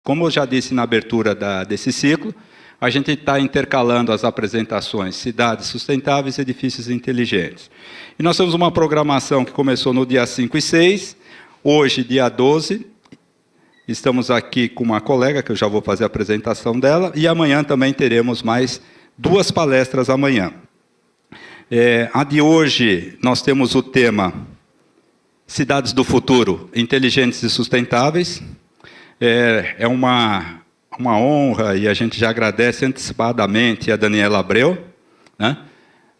Como eu já disse na abertura desse ciclo, a gente está intercalando as apresentações Cidades Sustentáveis e Edifícios Inteligentes. E nós temos uma programação que começou no dia 5 e 6, hoje, dia 12, estamos aqui com uma colega, que eu já vou fazer a apresentação dela, e amanhã também teremos mais 2 palestras amanhã. A de hoje, nós temos o tema Cidades do Futuro, Inteligentes e Sustentáveis. É uma honra, e a gente já agradece antecipadamente a Daniela Abreu, né?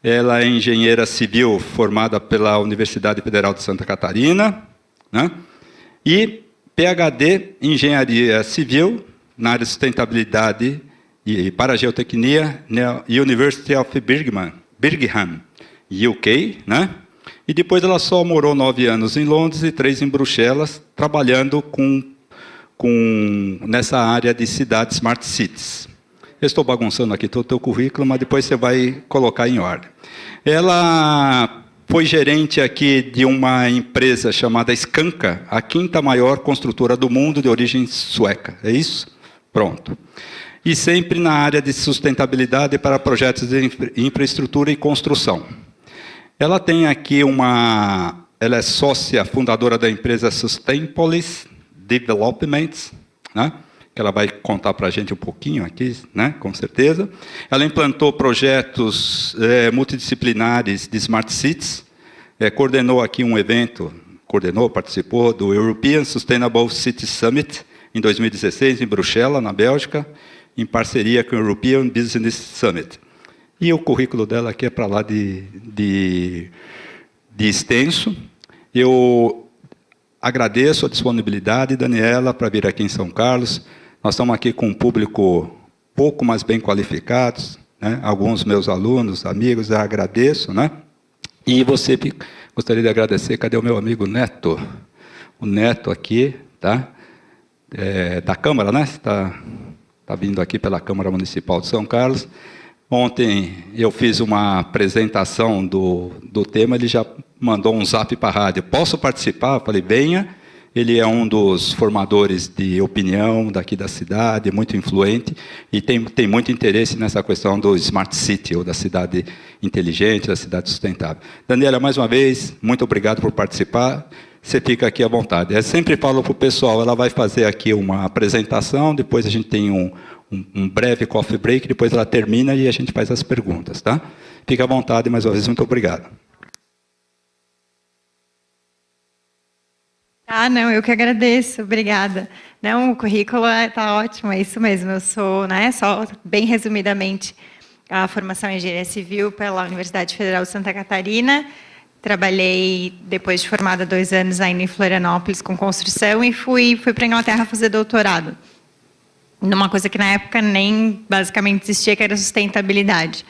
Ela é engenheira civil formada pela Universidade Federal de Santa Catarina, né? E PhD em Engenharia Civil, na área de sustentabilidade e para geotecnia, na University of Birmingham, UK, né? E depois ela só morou 9 anos em Londres e 3 em Bruxelas, trabalhando nessa área de cidades Smart Cities. Eu estou bagunçando aqui todo o teu currículo, mas depois você vai colocar em ordem. Ela foi gerente aqui de uma empresa chamada Skanska, a 5ª maior construtora do mundo de origem sueca. É isso? Pronto. E sempre na área de sustentabilidade para projetos de infraestrutura e construção. Ela tem aqui ela é sócia fundadora da empresa Sustainpolis Developments, né? Que ela vai contar para a gente um pouquinho aqui, né? Com certeza. Ela implantou projetos multidisciplinares de Smart Cities, coordenou aqui um evento, participou do European Sustainable City Summit em 2016, em Bruxelas, na Bélgica, em parceria com o European Business Summit. E o currículo dela aqui é para lá de extenso. Eu agradeço a disponibilidade, Daniela, para vir aqui em São Carlos. Nós estamos aqui com um público pouco, mas bem qualificados, né? Alguns meus alunos, amigos, eu agradeço, né? E você, gostaria de agradecer, cadê o meu amigo Neto? O Neto aqui, tá? Da Câmara, né? Está vindo aqui pela Câmara Municipal de São Carlos. Ontem eu fiz uma apresentação do tema, ele já mandou um zap para a rádio. Posso participar? Eu falei, venha. Ele é um dos formadores de opinião daqui da cidade, muito influente, e tem muito interesse nessa questão do Smart City, ou da cidade inteligente, da cidade sustentável. Daniela, mais uma vez, muito obrigado por participar. Você fica aqui à vontade. Eu sempre falo para o pessoal, ela vai fazer aqui uma apresentação, depois a gente tem um breve coffee break, depois ela termina e a gente faz as perguntas, tá? Fica à vontade, mais uma vez, muito obrigado. Não, eu que agradeço, obrigada. Não, o currículo está ótimo, é isso mesmo. Eu sou, só bem resumidamente, a formação em Engenharia Civil pela Universidade Federal de Santa Catarina. Trabalhei, depois de formada, 2 anos ainda em Florianópolis com construção e fui para a Inglaterra fazer doutorado. Numa coisa que na época nem basicamente existia, que era sustentabilidade.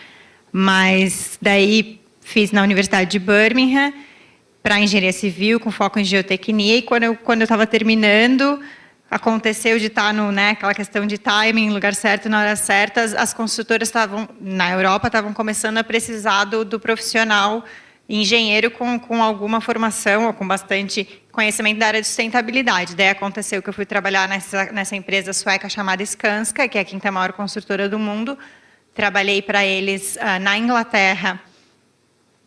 Mas daí fiz na Universidade de Birmingham, para engenharia civil, com foco em geotecnia, e quando eu estava terminando, aconteceu de estar aquela questão de timing, lugar certo, na hora certa, as construtoras na Europa estavam começando a precisar do profissional engenheiro com alguma formação, ou com bastante conhecimento da área de sustentabilidade. Daí aconteceu que eu fui trabalhar nessa empresa sueca chamada Skanska, que é a 5ª maior construtora do mundo. Trabalhei para eles na Inglaterra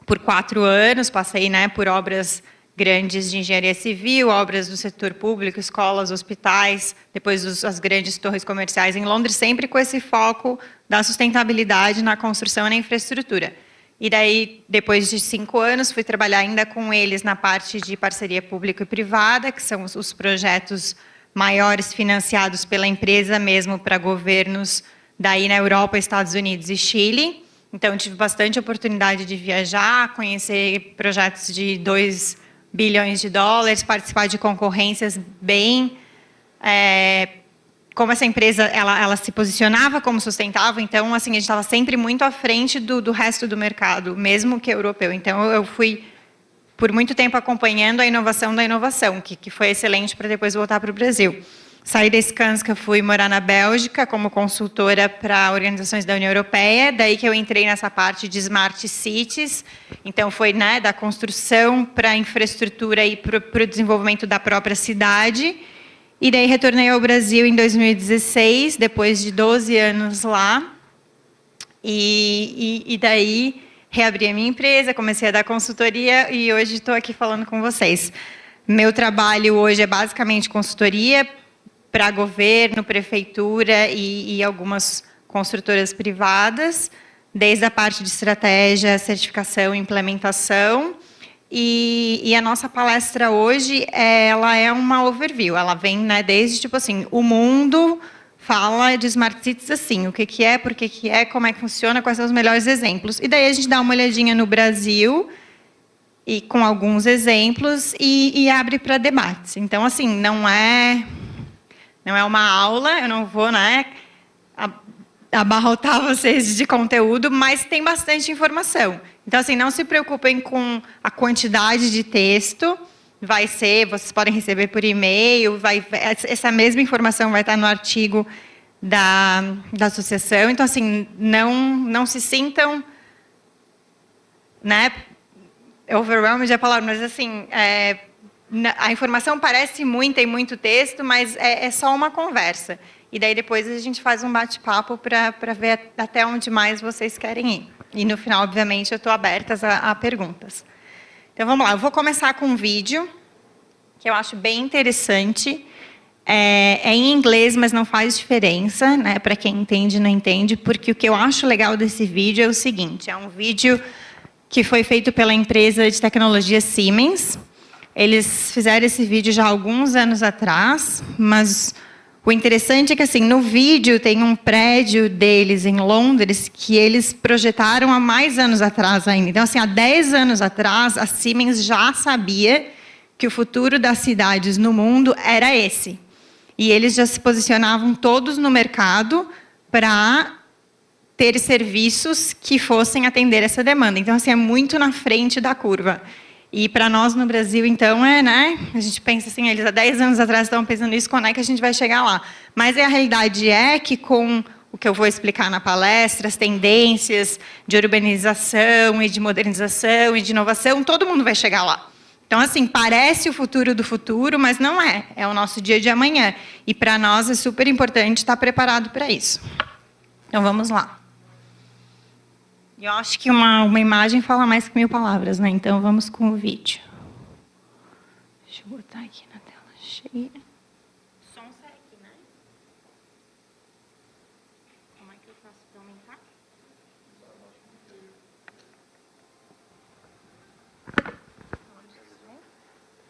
por 4 anos, passei por obras grandes de engenharia civil, obras do setor público, escolas, hospitais, depois as grandes torres comerciais em Londres, sempre com esse foco da sustentabilidade na construção e na infraestrutura. E daí, depois de 5 anos, fui trabalhar ainda com eles na parte de parceria pública e privada, que são os projetos maiores financiados pela empresa mesmo para governos daí na Europa, Estados Unidos e Chile. Então, tive bastante oportunidade de viajar, conhecer projetos de 2 bilhões de dólares, participar de concorrências bem... como essa empresa ela se posicionava como sustentável, então assim, a gente estava sempre muito à frente do resto do mercado, mesmo que europeu. Então, eu fui, por muito tempo, acompanhando a inovação da inovação, que foi excelente para depois voltar para o Brasil. Saí da Skanska, fui morar na Bélgica como consultora para organizações da União Europeia, daí que eu entrei nessa parte de Smart Cities, então foi da construção para a infraestrutura e para o desenvolvimento da própria cidade. E daí retornei ao Brasil em 2016, depois de 12 anos lá. E daí reabri a minha empresa, comecei a dar consultoria e hoje estou aqui falando com vocês. Meu trabalho hoje é basicamente consultoria para governo, prefeitura e algumas construtoras privadas, desde a parte de estratégia, certificação e implementação. E a nossa palestra hoje, ela é uma overview, ela vem, né, desde, tipo assim, o mundo fala de Smart Cities assim, o que é, por que é, como é que funciona, quais são os melhores exemplos. E daí a gente dá uma olhadinha no Brasil, e com alguns exemplos, e abre para debates. Então, assim, não é uma aula, eu não vou, né, abarrotar vocês de conteúdo, mas tem bastante informação. Então, assim, não se preocupem com a quantidade de texto, vocês podem receber por e-mail, essa mesma informação vai estar no artigo da associação. Então, assim, não se sintam, né, overwhelmed é a palavra, mas, assim, a informação parece muita e muito texto, mas é só uma conversa. E daí depois a gente faz um bate-papo para ver até onde mais vocês querem ir. E no final, obviamente, eu estou aberta a perguntas. Então, vamos lá. Eu vou começar com um vídeo que eu acho bem interessante. É em inglês, mas não faz diferença, né, para quem entende e não entende, porque o que eu acho legal desse vídeo é o seguinte, é um vídeo que foi feito pela empresa de tecnologia Siemens. Eles fizeram esse vídeo já há alguns anos atrás, mas o interessante é que, assim, no vídeo tem um prédio deles em Londres que eles projetaram há mais anos atrás ainda. Então, assim, há 10 anos atrás, a Siemens já sabia que o futuro das cidades no mundo era esse. E eles já se posicionavam todos no mercado para ter serviços que fossem atender essa demanda. Então, assim, é muito na frente da curva. E para nós no Brasil, então, né, a gente pensa assim, eles há 10 anos atrás estavam pensando nisso, quando é que a gente vai chegar lá? Mas a realidade é que com o que eu vou explicar na palestra, as tendências de urbanização e de modernização e de inovação, todo mundo vai chegar lá. Então, assim, parece o futuro do futuro, mas não é. É o nosso dia de amanhã. E para nós é super importante estar preparado para isso. Então, vamos lá. Eu acho que uma imagem fala mais que 1000 palavras, né? Então, vamos com o vídeo. Deixa eu botar aqui na tela cheia. O som sai aqui, né? Como é que eu faço para aumentar?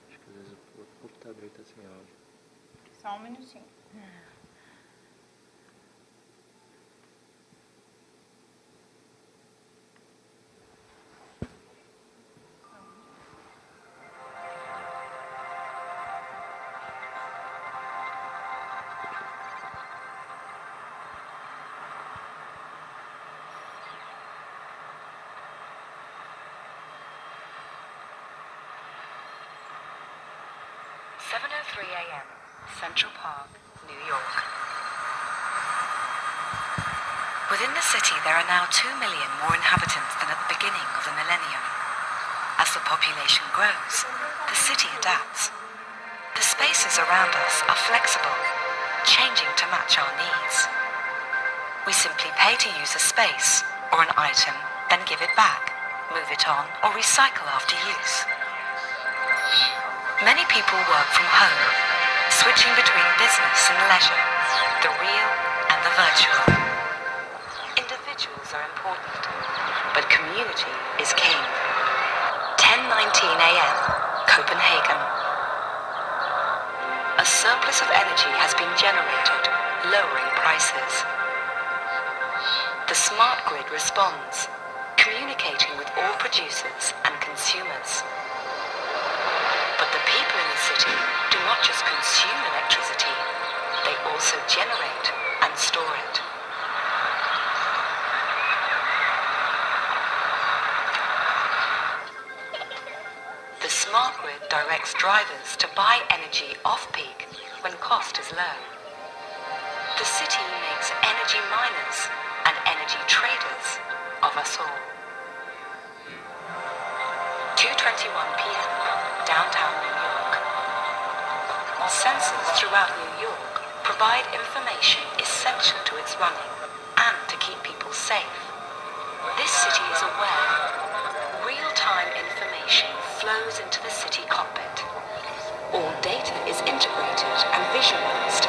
Acho que às vezes o computador está sem áudio. Só um minutinho. A.m., Central Park, New York. Within the city, there are now 2 million more inhabitants than at the beginning of the millennium. As the population grows, the city adapts. The spaces around us are flexible, changing to match our needs. We simply pay to use a space or an item, then give it back, move it on, or recycle after use. Many people work from home, switching between business and leisure, the real and the virtual. Individuals are important, but community is king. 10:19 a.m., Copenhagen. A surplus of energy has been generated, lowering prices. The smart grid responds, communicating with all producers and consumers. But the people in the city do not just consume electricity, they also generate and store it. The smart grid directs drivers to buy energy off-peak when cost is low. The city makes energy miners and energy traders of us all. 2:21 p.m. downtown New York. sensors throughout New York provide information essential to its running and to keep people safe. This city is aware. Real-time information flows into the city cockpit. All data is integrated and visualized,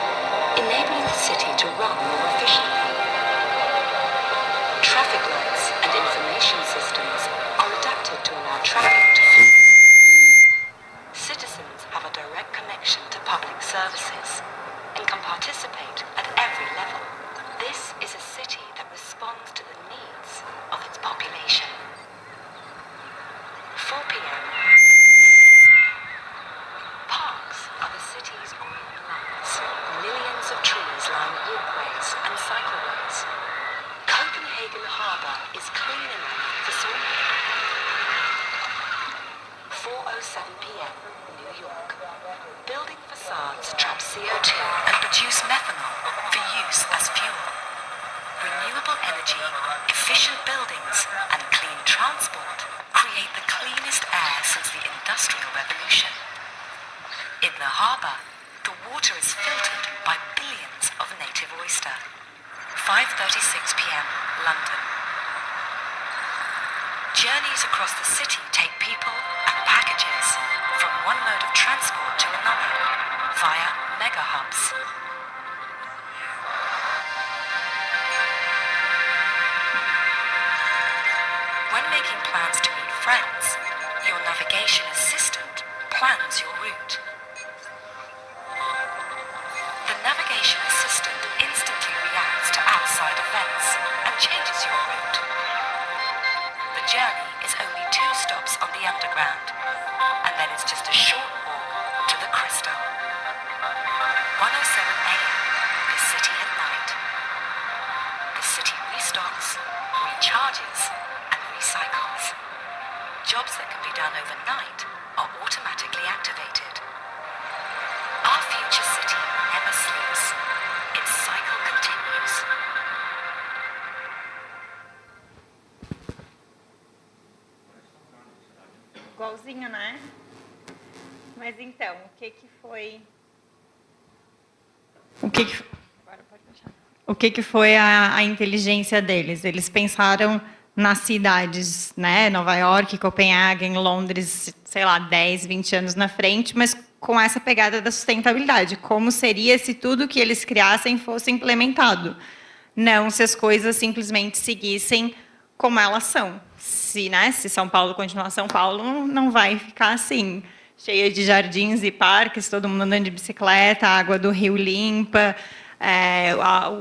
enabling the city to run more efficiently. Traffic lights and information systems are adapted to allow traffic to flow. Citizens have a direct connection to public services and can participate at every level. This is a city that responds to the needs of its population. 4 p.m. Parks are the city's green lights. Millions of trees line walkways and cycleways. Copenhagen Harbour is clean enough for swimming. 4:07 p.m. New York. Building facades trap CO2 and produce methanol for use as fuel. Renewable energy, efficient buildings, and clean transport create the cleanest air since the Industrial Revolution. In the harbour, the water is filtered by billions of native oyster. 5:36 p.m. London. Journeys across the city take people and packages from one mode of transport to another via mega hubs. When making plans to meet friends, your navigation assistant plans your route. The navigation assistant instantly reacts to outside events and changes your route. The journey is only 2 stops on the Underground, and then it's just a short walk to the Crystal. 1:07 a.m. The city at night. The city restocks, recharges, and recycles. Jobs that can be done overnight are automatically activated. Our future city never sleeps. Its cycle continues. Igualzinho, né? Mas então, o que foi... O que foi a inteligência deles? Eles pensaram nas cidades, né? Nova York, Copenhague, Londres, sei lá, 10, 20 anos na frente, mas com essa pegada da sustentabilidade. Como seria se tudo que eles criassem fosse implementado? Não se as coisas simplesmente seguissem como elas são. Se São Paulo continuar São Paulo, não vai ficar assim, cheia de jardins e parques, todo mundo andando de bicicleta, a água do rio limpa,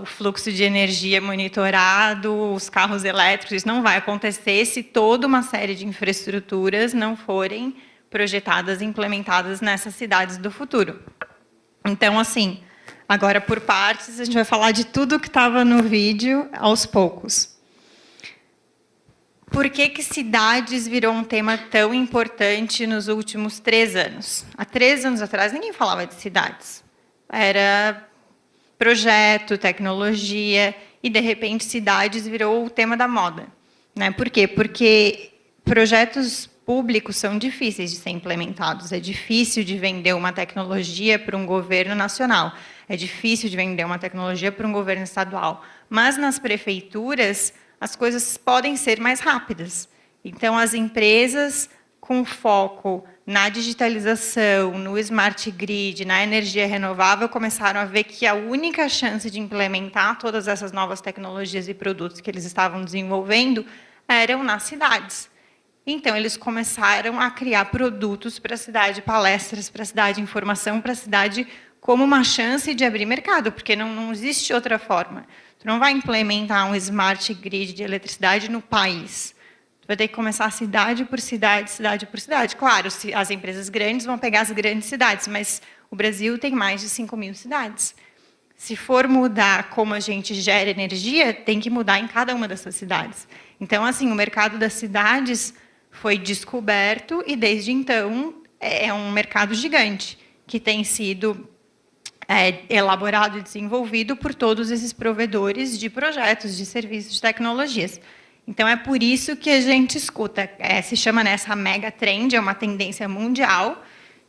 o fluxo de energia monitorado, os carros elétricos. Isso não vai acontecer se toda uma série de infraestruturas não forem projetadas e implementadas nessas cidades do futuro. Então, assim, agora por partes, a gente vai falar de tudo que estava no vídeo aos poucos. Por que cidades virou um tema tão importante nos últimos 3 anos? Há 3 anos atrás, ninguém falava de cidades. Era projeto, tecnologia, e, de repente, cidades virou o tema da moda. Né? Por quê? Porque projetos públicos são difíceis de ser implementados. É difícil de vender uma tecnologia para um governo nacional. É difícil de vender uma tecnologia para um governo estadual. Mas, nas prefeituras, as coisas podem ser mais rápidas. Então, as empresas com foco na digitalização, no smart grid, na energia renovável, começaram a ver que a única chance de implementar todas essas novas tecnologias e produtos que eles estavam desenvolvendo eram nas cidades. Então, eles começaram a criar produtos para a cidade, palestras para a cidade, informação para a cidade, como uma chance de abrir mercado, porque não existe outra forma. Tu não vai implementar um smart grid de eletricidade no país. Tu vai ter que começar cidade por cidade, cidade por cidade. Claro, as empresas grandes vão pegar as grandes cidades, mas o Brasil tem mais de 5.000 cidades. Se for mudar como a gente gera energia, tem que mudar em cada uma dessas cidades. Então, assim, o mercado das cidades foi descoberto e, desde então, é um mercado gigante, que tem sido elaborado e desenvolvido por todos esses provedores de projetos, de serviços, de tecnologias. Então, é por isso que a gente escuta, se chama nessa mega trend, é uma tendência mundial,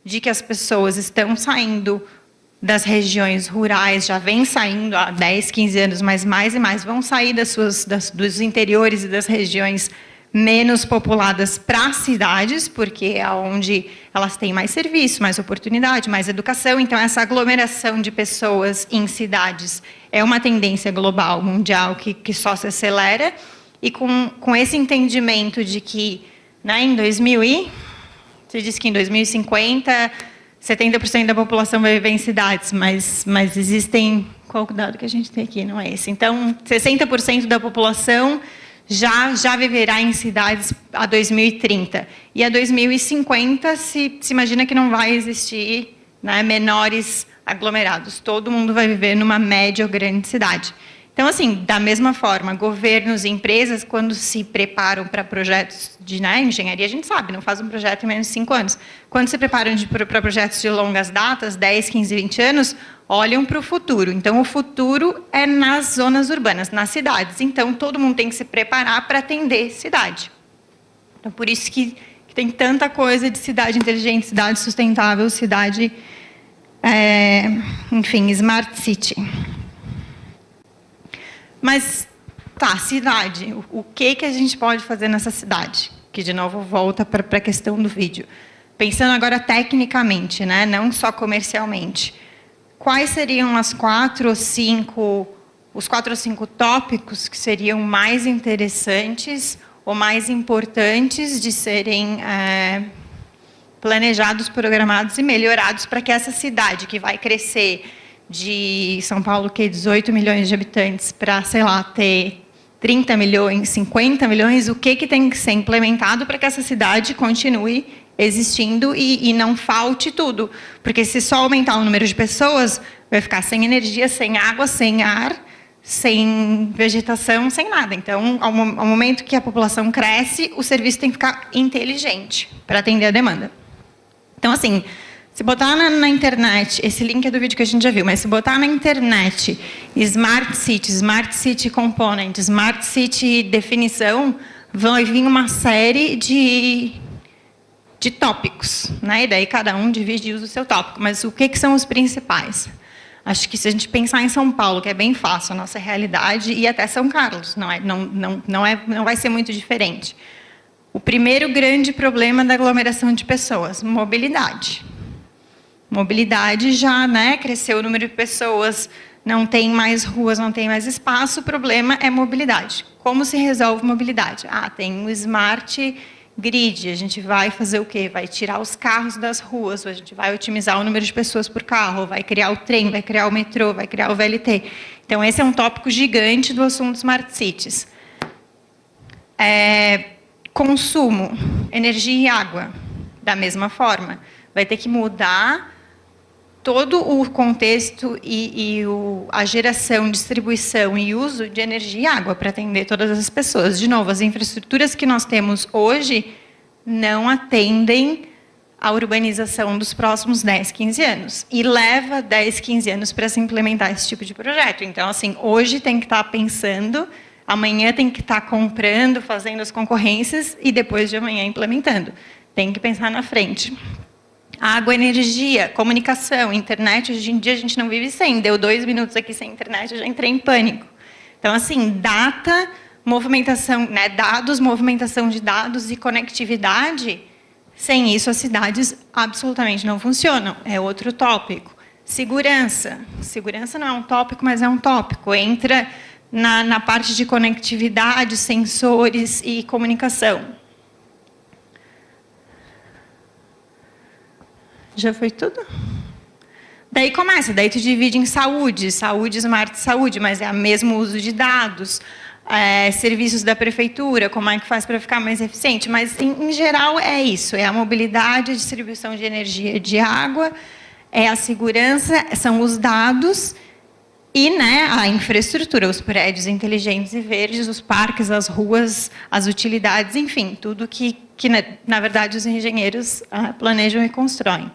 de que as pessoas estão saindo das regiões rurais já vem saindo há 10, 15 anos, mas mais e mais vão sair dos interiores e das regiões menos populadas para as cidades, porque é onde elas têm mais serviço, mais oportunidade, mais educação. Então, essa aglomeração de pessoas em cidades é uma tendência global, mundial, que só se acelera. E com esse entendimento de que, né, você disse que em 2050, 70% da população vai viver em cidades, mas existem... Qual o dado que a gente tem aqui? Não é esse. Então, 60% da população já viverá em cidades a 2030. E a 2050 se imagina que não vai existir, né, menores aglomerados. Todo mundo vai viver numa média ou grande cidade. Então, assim, da mesma forma, governos e empresas, quando se preparam para projetos de, né, engenharia, a gente sabe, não faz um projeto em menos de 5 anos. Quando se preparam para projetos de longas datas, 10, 15, 20 anos, olham para o futuro. Então, o futuro é nas zonas urbanas, nas cidades. Então, todo mundo tem que se preparar para atender cidade. Então, por isso que tem tanta coisa de cidade inteligente, cidade sustentável, cidade, enfim, Smart City. Mas, tá, cidade. O que a gente pode fazer nessa cidade? Que, de novo, volta para a questão do vídeo. Pensando agora tecnicamente, né? Não só comercialmente. Quais seriam os 4 ou 5 tópicos que seriam mais interessantes ou mais importantes de serem planejados, programados e melhorados para que essa cidade, que vai crescer de São Paulo, que 18 milhões de habitantes, para, sei lá, ter 30 milhões, 50 milhões, o que tem que ser implementado para que essa cidade continue existindo e não falte tudo. Porque se só aumentar o número de pessoas, vai ficar sem energia, sem água, sem ar, sem vegetação, sem nada. Então, ao momento que a população cresce, o serviço tem que ficar inteligente para atender a demanda. Então, assim, se botar na internet, esse link é do vídeo que a gente já viu, mas se botar na internet Smart City Component, Smart City definição, vai vir uma série de tópicos, né? E daí cada um divide e usa o seu tópico. Mas o que são os principais? Acho que se a gente pensar em São Paulo, que é bem fácil, a nossa realidade, e até São Carlos, não vai ser muito diferente. O primeiro grande problema da aglomeração de pessoas, mobilidade. Mobilidade já, né, cresceu o número de pessoas, não tem mais ruas, não tem mais espaço, o problema é mobilidade. Como se resolve mobilidade? Tem o Smart Grid, a gente vai fazer o quê? Vai tirar os carros das ruas, a gente vai otimizar o número de pessoas por carro, vai criar o trem, vai criar o metrô, vai criar o VLT. Então, esse é um tópico gigante do assunto Smart Cities. Consumo, energia e água, da mesma forma. Vai ter que mudar todo o contexto a geração, distribuição e uso de energia e água para atender todas as pessoas. De novo, as infraestruturas que nós temos hoje não atendem a urbanização dos próximos 10, 15 anos. E leva 10, 15 anos para se implementar esse tipo de projeto. Então, assim, hoje tem que estar pensando, amanhã tem que estar comprando, fazendo as concorrências e depois de amanhã implementando. Tem que pensar na frente. Água, energia, comunicação, internet, hoje em dia a gente não vive sem. Deu 2 minutos aqui sem internet, eu já entrei em pânico. Então, assim, data, movimentação, né, dados, movimentação de dados e conectividade, sem isso as cidades absolutamente não funcionam. É outro tópico. Segurança. Segurança não é um tópico, mas é um tópico. Entra na parte de conectividade, sensores e comunicação. Já foi tudo? Daí começa, daí tu divide em saúde, Smart Saúde, mas é o mesmo uso de dados, serviços da prefeitura, como é que faz para ficar mais eficiente, mas em geral é isso, é a mobilidade, a distribuição de energia, de água, é a segurança, são os dados e, né, a infraestrutura, os prédios inteligentes e verdes, os parques, as ruas, as utilidades, enfim, tudo que na verdade, os engenheiros planejam e constroem.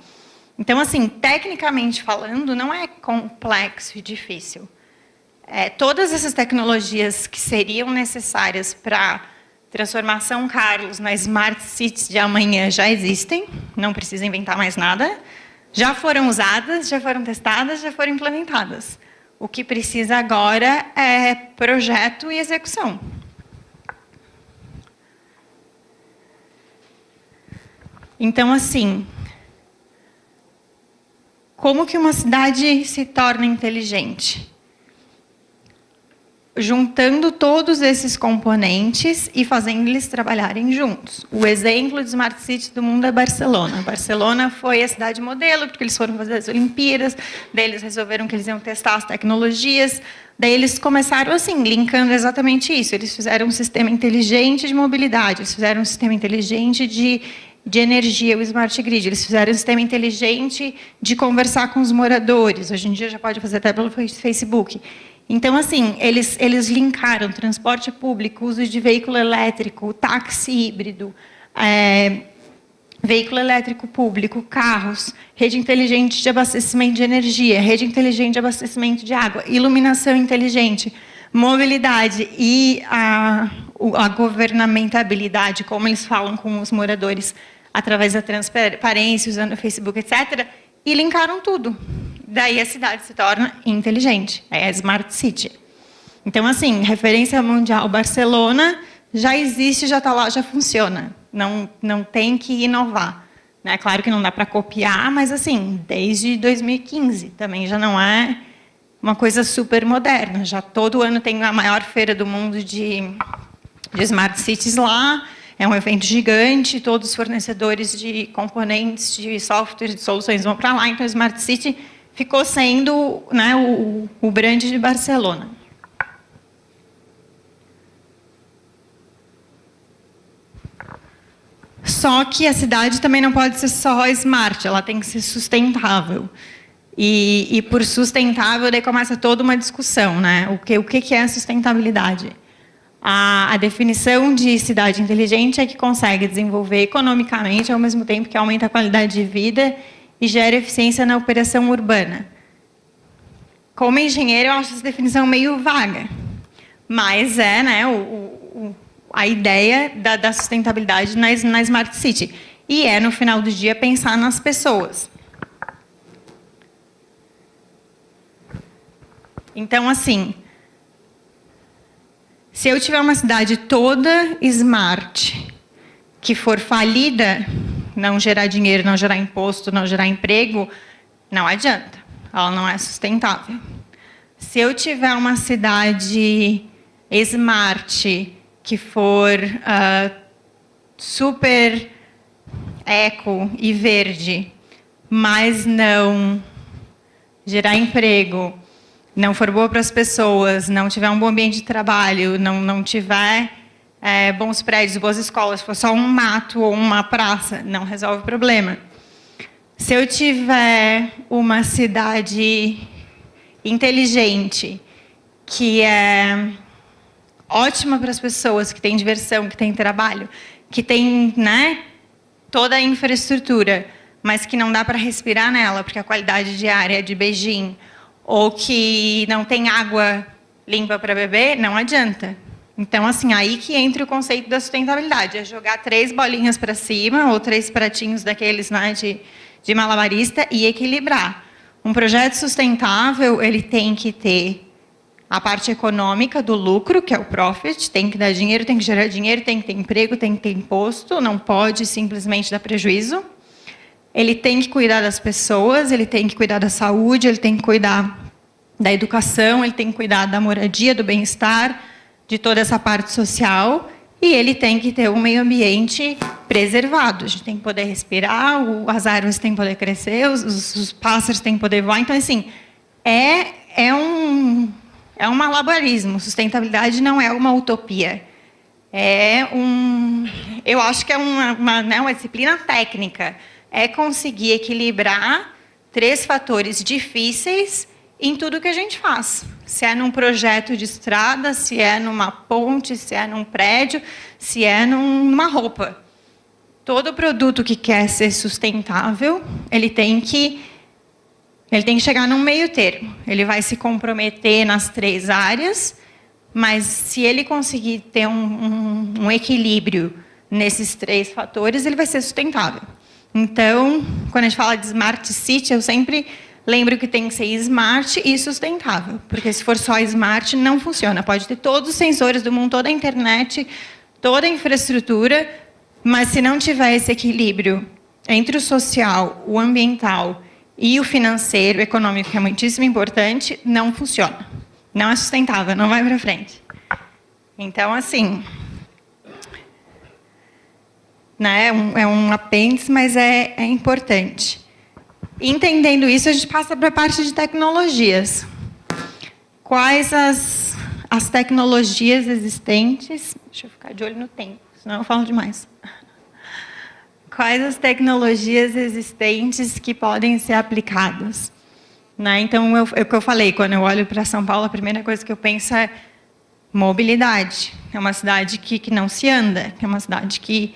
Então, assim, tecnicamente falando, não é complexo e difícil. Todas essas tecnologias que seriam necessárias para transformar São Carlos na Smart Cities de amanhã já existem, não precisa inventar mais nada. já foram usadas, já foram testadas, já foram implementadas. O que precisa agora é projeto e execução. Então, assim, como que uma cidade se torna inteligente? Juntando todos esses componentes e fazendo eles trabalharem juntos. O exemplo de Smart City do mundo é Barcelona. Barcelona foi a cidade modelo, porque eles foram fazer as Olimpíadas, daí eles resolveram que eles iam testar as tecnologias, daí eles começaram assim, linkando exatamente isso. Eles fizeram um sistema inteligente de mobilidade, eles fizeram um sistema inteligente de energia, o Smart Grid. Eles fizeram um sistema inteligente de conversar com os moradores. Hoje em dia já pode fazer até pelo Facebook. Então, assim, eles linkaram transporte público, uso de veículo elétrico, táxi híbrido, veículo elétrico público, carros, rede inteligente de abastecimento de energia, rede inteligente de abastecimento de água, iluminação inteligente, mobilidade e a governamentabilidade, como eles falam com os moradores, através da transparência, usando o Facebook, etc., e linkaram tudo. Daí a cidade se torna inteligente, é a Smart City. Então, assim, referência mundial, Barcelona já existe, já está lá, já funciona. Não tem que inovar. Né? Claro que não dá para copiar, mas, assim, desde 2015 também já não é uma coisa super moderna. Já todo ano tem a maior feira do mundo de Smart Cities lá. É um evento gigante, todos os fornecedores de componentes, de software, de soluções vão para lá. Então, Smart City ficou sendo, né, o brand de Barcelona. Só que a cidade também não pode ser só smart, ela tem que ser sustentável. E por sustentável, daí começa toda uma discussão, né? O que é a sustentabilidade? A definição de cidade inteligente é que consegue desenvolver economicamente, ao mesmo tempo que aumenta a qualidade de vida e gera eficiência na operação urbana. Como engenheiro, eu acho essa definição meio vaga, mas é, né, a ideia da sustentabilidade na Smart City. E é, no final do dia, pensar nas pessoas. Então, assim, se eu tiver uma cidade toda smart, que for falida, não gerar dinheiro, não gerar imposto, não gerar emprego, não adianta. Ela não é sustentável. Se eu tiver uma cidade smart, que for super eco e verde, mas não gerar emprego, não for boa para as pessoas, não tiver um bom ambiente de trabalho, não tiver bons prédios, boas escolas, for só um mato ou uma praça, não resolve o problema. Se eu tiver uma cidade inteligente, que é ótima para as pessoas, que tem diversão, que tem trabalho, que tem, né, toda a infraestrutura, mas que não dá para respirar nela, porque a qualidade de ar é de Beijing, ou que não tem água limpa para beber, não adianta. Então, assim, aí que entra o conceito da sustentabilidade, é jogar 3 bolinhas para cima, ou 3 pratinhos daqueles, né, de malabarista, e equilibrar. Um projeto sustentável, ele tem que ter a parte econômica do lucro, que é o profit, tem que dar dinheiro, tem que gerar dinheiro, tem que ter emprego, tem que ter imposto, não pode simplesmente dar prejuízo. Ele tem que cuidar das pessoas, ele tem que cuidar da saúde, ele tem que cuidar da educação, ele tem que cuidar da moradia, do bem-estar, de toda essa parte social, e ele tem que ter um meio ambiente preservado. A gente tem que poder respirar, as árvores têm que poder crescer, os pássaros têm que poder voar. Então, assim, é um malabarismo. Sustentabilidade não é uma utopia. Eu acho que é uma disciplina técnica. É conseguir equilibrar 3 fatores difíceis em tudo que a gente faz. Se é num projeto de estrada, se é numa ponte, se é num prédio, se é numa roupa. Todo produto que quer ser sustentável, ele tem que chegar num meio termo. Ele vai se comprometer nas 3 áreas, mas se ele conseguir ter um equilíbrio nesses 3 fatores, ele vai ser sustentável. Então, quando a gente fala de Smart City, eu sempre lembro que tem que ser smart e sustentável, porque se for só smart, não funciona. Pode ter todos os sensores do mundo, toda a internet, toda a infraestrutura, mas se não tiver esse equilíbrio entre o social, o ambiental e o financeiro, o econômico, que é muitíssimo importante, não funciona. Não é sustentável, não vai para frente. Então, assim, né, é um apêndice, mas é importante. Entendendo isso, a gente passa para a parte de tecnologias. Quais as tecnologias existentes... Deixa eu ficar de olho no tempo, senão eu falo demais. Quais as tecnologias existentes que podem ser aplicadas? Né? Então, é o que eu falei, quando eu olho para São Paulo, a primeira coisa que eu penso é mobilidade. É uma cidade que não se anda, é uma cidade que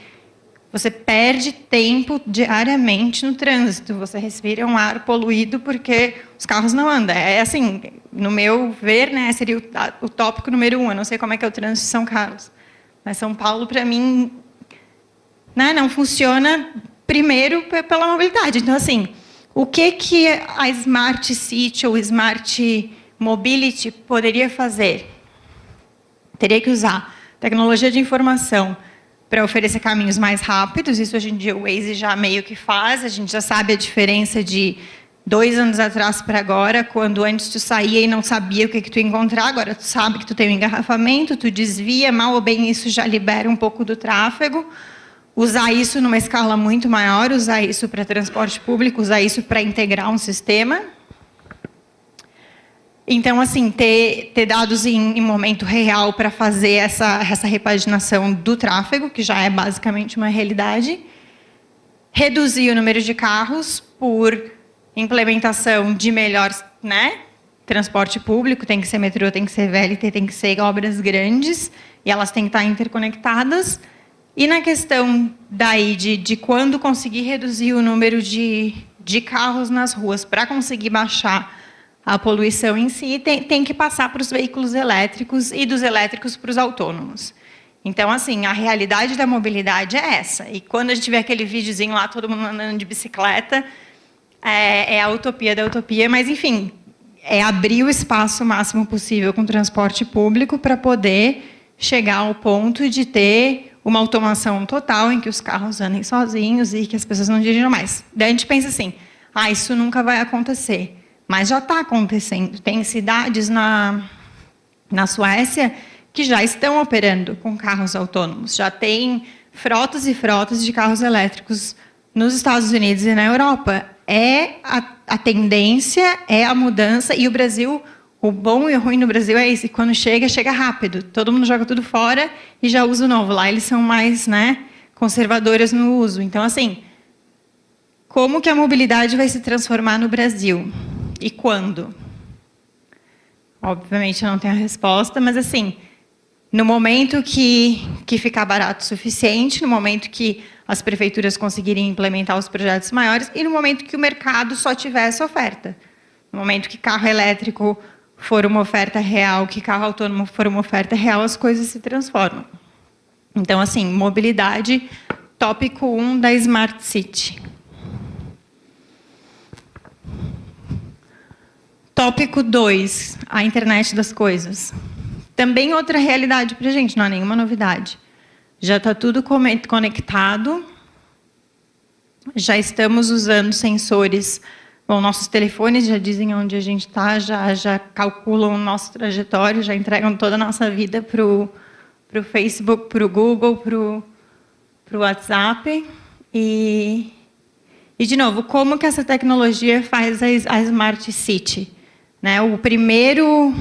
você perde tempo diariamente no trânsito, você respira um ar poluído porque os carros não andam. É assim, no meu ver, né, seria o tópico número 1. Eu não sei como é que é o trânsito de São Carlos, mas São Paulo, para mim, né, não funciona, primeiro, pela mobilidade. Então, assim, o que a Smart City ou Smart Mobility poderia fazer? Teria que usar tecnologia de informação para oferecer caminhos mais rápidos. Isso hoje em dia o Waze já meio que faz. A gente já sabe a diferença de 2 anos atrás para agora, quando antes tu saía e não sabia o que tu ia encontrar, agora tu sabe que tu tem um engarrafamento, tu desvia, mal ou bem isso já libera um pouco do tráfego. Usar isso numa escala muito maior, usar isso para transporte público, usar isso para integrar um sistema. Então, assim, ter dados em momento real para fazer essa repaginação do tráfego, que já é basicamente uma realidade. Reduzir o número de carros por implementação de melhor, né, transporte público, tem que ser metrô, tem que ser VLT, tem que ser obras grandes, e elas têm que estar interconectadas. E na questão daí de quando conseguir reduzir o número de carros nas ruas para conseguir baixar a poluição em si, tem que passar para os veículos elétricos e dos elétricos para os autônomos. Então, assim, a realidade da mobilidade é essa. E quando a gente vê aquele videozinho lá, todo mundo andando de bicicleta, é a utopia da utopia, mas, enfim, é abrir o espaço o máximo possível com o transporte público para poder chegar ao ponto de ter uma automação total em que os carros andem sozinhos e que as pessoas não dirijam mais. Daí a gente pensa assim, isso nunca vai acontecer. Mas já está acontecendo. Tem cidades na Suécia que já estão operando com carros autônomos. Já tem frotas e frotas de carros elétricos nos Estados Unidos e na Europa. A tendência, é a mudança. E o Brasil, o bom e o ruim no Brasil é isso. Quando chega rápido. Todo mundo joga tudo fora e já usa o novo. Lá eles são mais, né, conservadores no uso. Então, assim, como que a mobilidade vai se transformar no Brasil? E quando? Obviamente eu não tenho a resposta, mas assim, no momento que ficar barato o suficiente, no momento que as prefeituras conseguirem implementar os projetos maiores e no momento que o mercado só tiver essa oferta. No momento que carro elétrico for uma oferta real, que carro autônomo for uma oferta real, as coisas se transformam. Então, assim, mobilidade, tópico 1 da Smart City. Tópico 2, a internet das coisas. Também outra realidade para a gente, não há nenhuma novidade. Já está tudo conectado, já estamos usando sensores. Bom, nossos telefones já dizem onde a gente está, já calculam o nosso trajetório, já entregam toda a nossa vida para o Facebook, para o Google, para o WhatsApp. E, de novo, como que essa tecnologia faz a Smart City? Né? O primeiro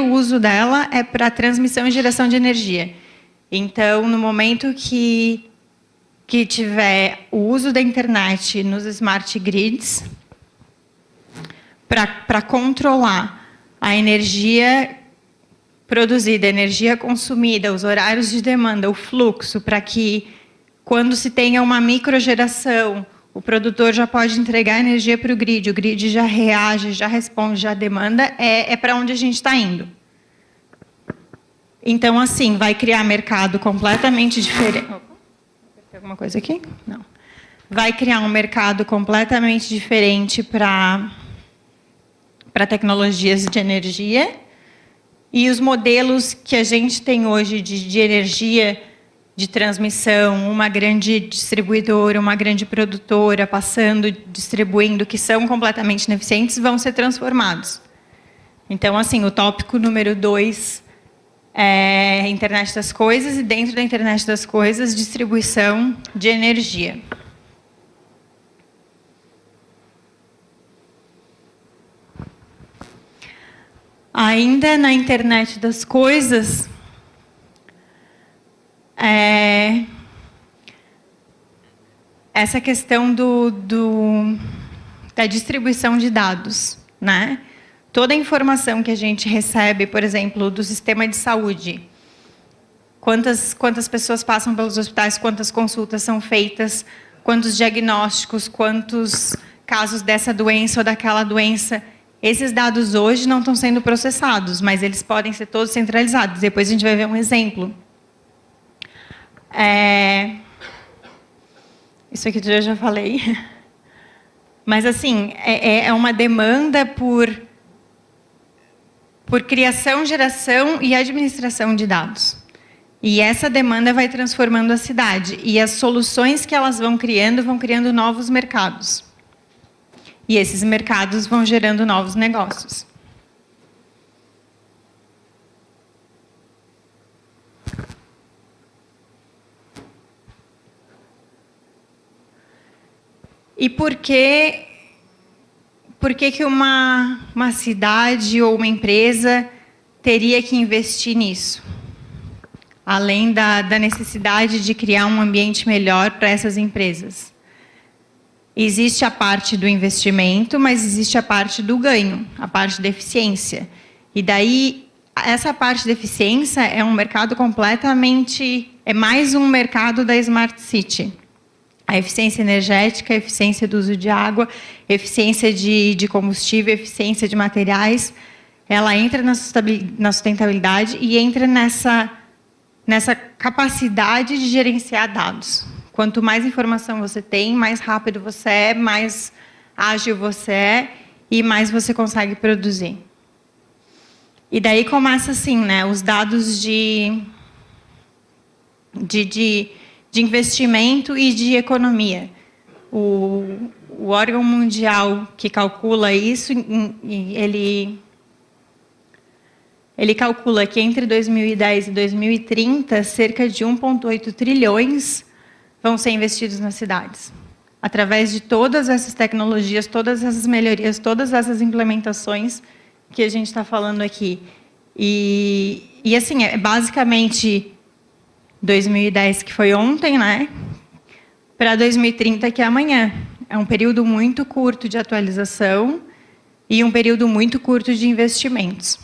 uso dela é para transmissão e geração de energia. Então, no momento que tiver o uso da internet nos smart grids, para controlar a energia produzida, a energia consumida, os horários de demanda, o fluxo, para que, quando se tenha uma microgeração, o produtor já pode entregar energia para o grid já reage, já responde, já demanda, é para onde a gente está indo. Então, assim, vai criar mercado completamente diferente. Tem alguma coisa aqui? Não. vai criar um mercado completamente diferente para tecnologias de energia, e os modelos que a gente tem hoje de energia, de transmissão, uma grande distribuidora, uma grande produtora, passando, distribuindo, que são completamente ineficientes, vão ser transformados. Então, assim, o tópico número 2 é a internet das coisas, e dentro da internet das coisas, distribuição de energia. Ainda na internet das coisas, essa questão da distribuição de dados, né? Toda a informação que a gente recebe, por exemplo, do sistema de saúde, quantas pessoas passam pelos hospitais, quantas consultas são feitas, quantos diagnósticos, quantos casos dessa doença ou daquela doença. Esses dados hoje não estão sendo processados, mas eles podem ser todos centralizados. Depois a gente vai ver um exemplo. Isso aqui eu já falei. Mas, assim, é uma demanda por criação, geração e administração de dados. E essa demanda vai transformando a cidade. E as soluções que elas vão criando novos mercados. E esses mercados vão gerando novos negócios. E por que uma cidade ou uma empresa teria que investir nisso? Além da necessidade de criar um ambiente melhor para essas empresas. Existe a parte do investimento, mas existe a parte do ganho, a parte da eficiência. E daí, essa parte da eficiência é um mercado completamente... É mais um mercado da Smart City. A eficiência energética, a eficiência do uso de água, eficiência de combustível, eficiência de materiais, ela entra na sustentabilidade e entra nessa capacidade de gerenciar dados. Quanto mais informação você tem, mais rápido você é, mais ágil você é e mais você consegue produzir. E daí começa assim, né, os dados de investimento e de economia. O órgão mundial que calcula isso, ele calcula que entre 2010 e 2030, cerca de 1,8 trilhões vão ser investidos nas cidades. Através de todas essas tecnologias, todas essas melhorias, todas essas implementações que a gente está falando aqui. E assim, é basicamente 2010, que foi ontem, né? Para 2030, que é amanhã. É um período muito curto de atualização e um período muito curto de investimentos.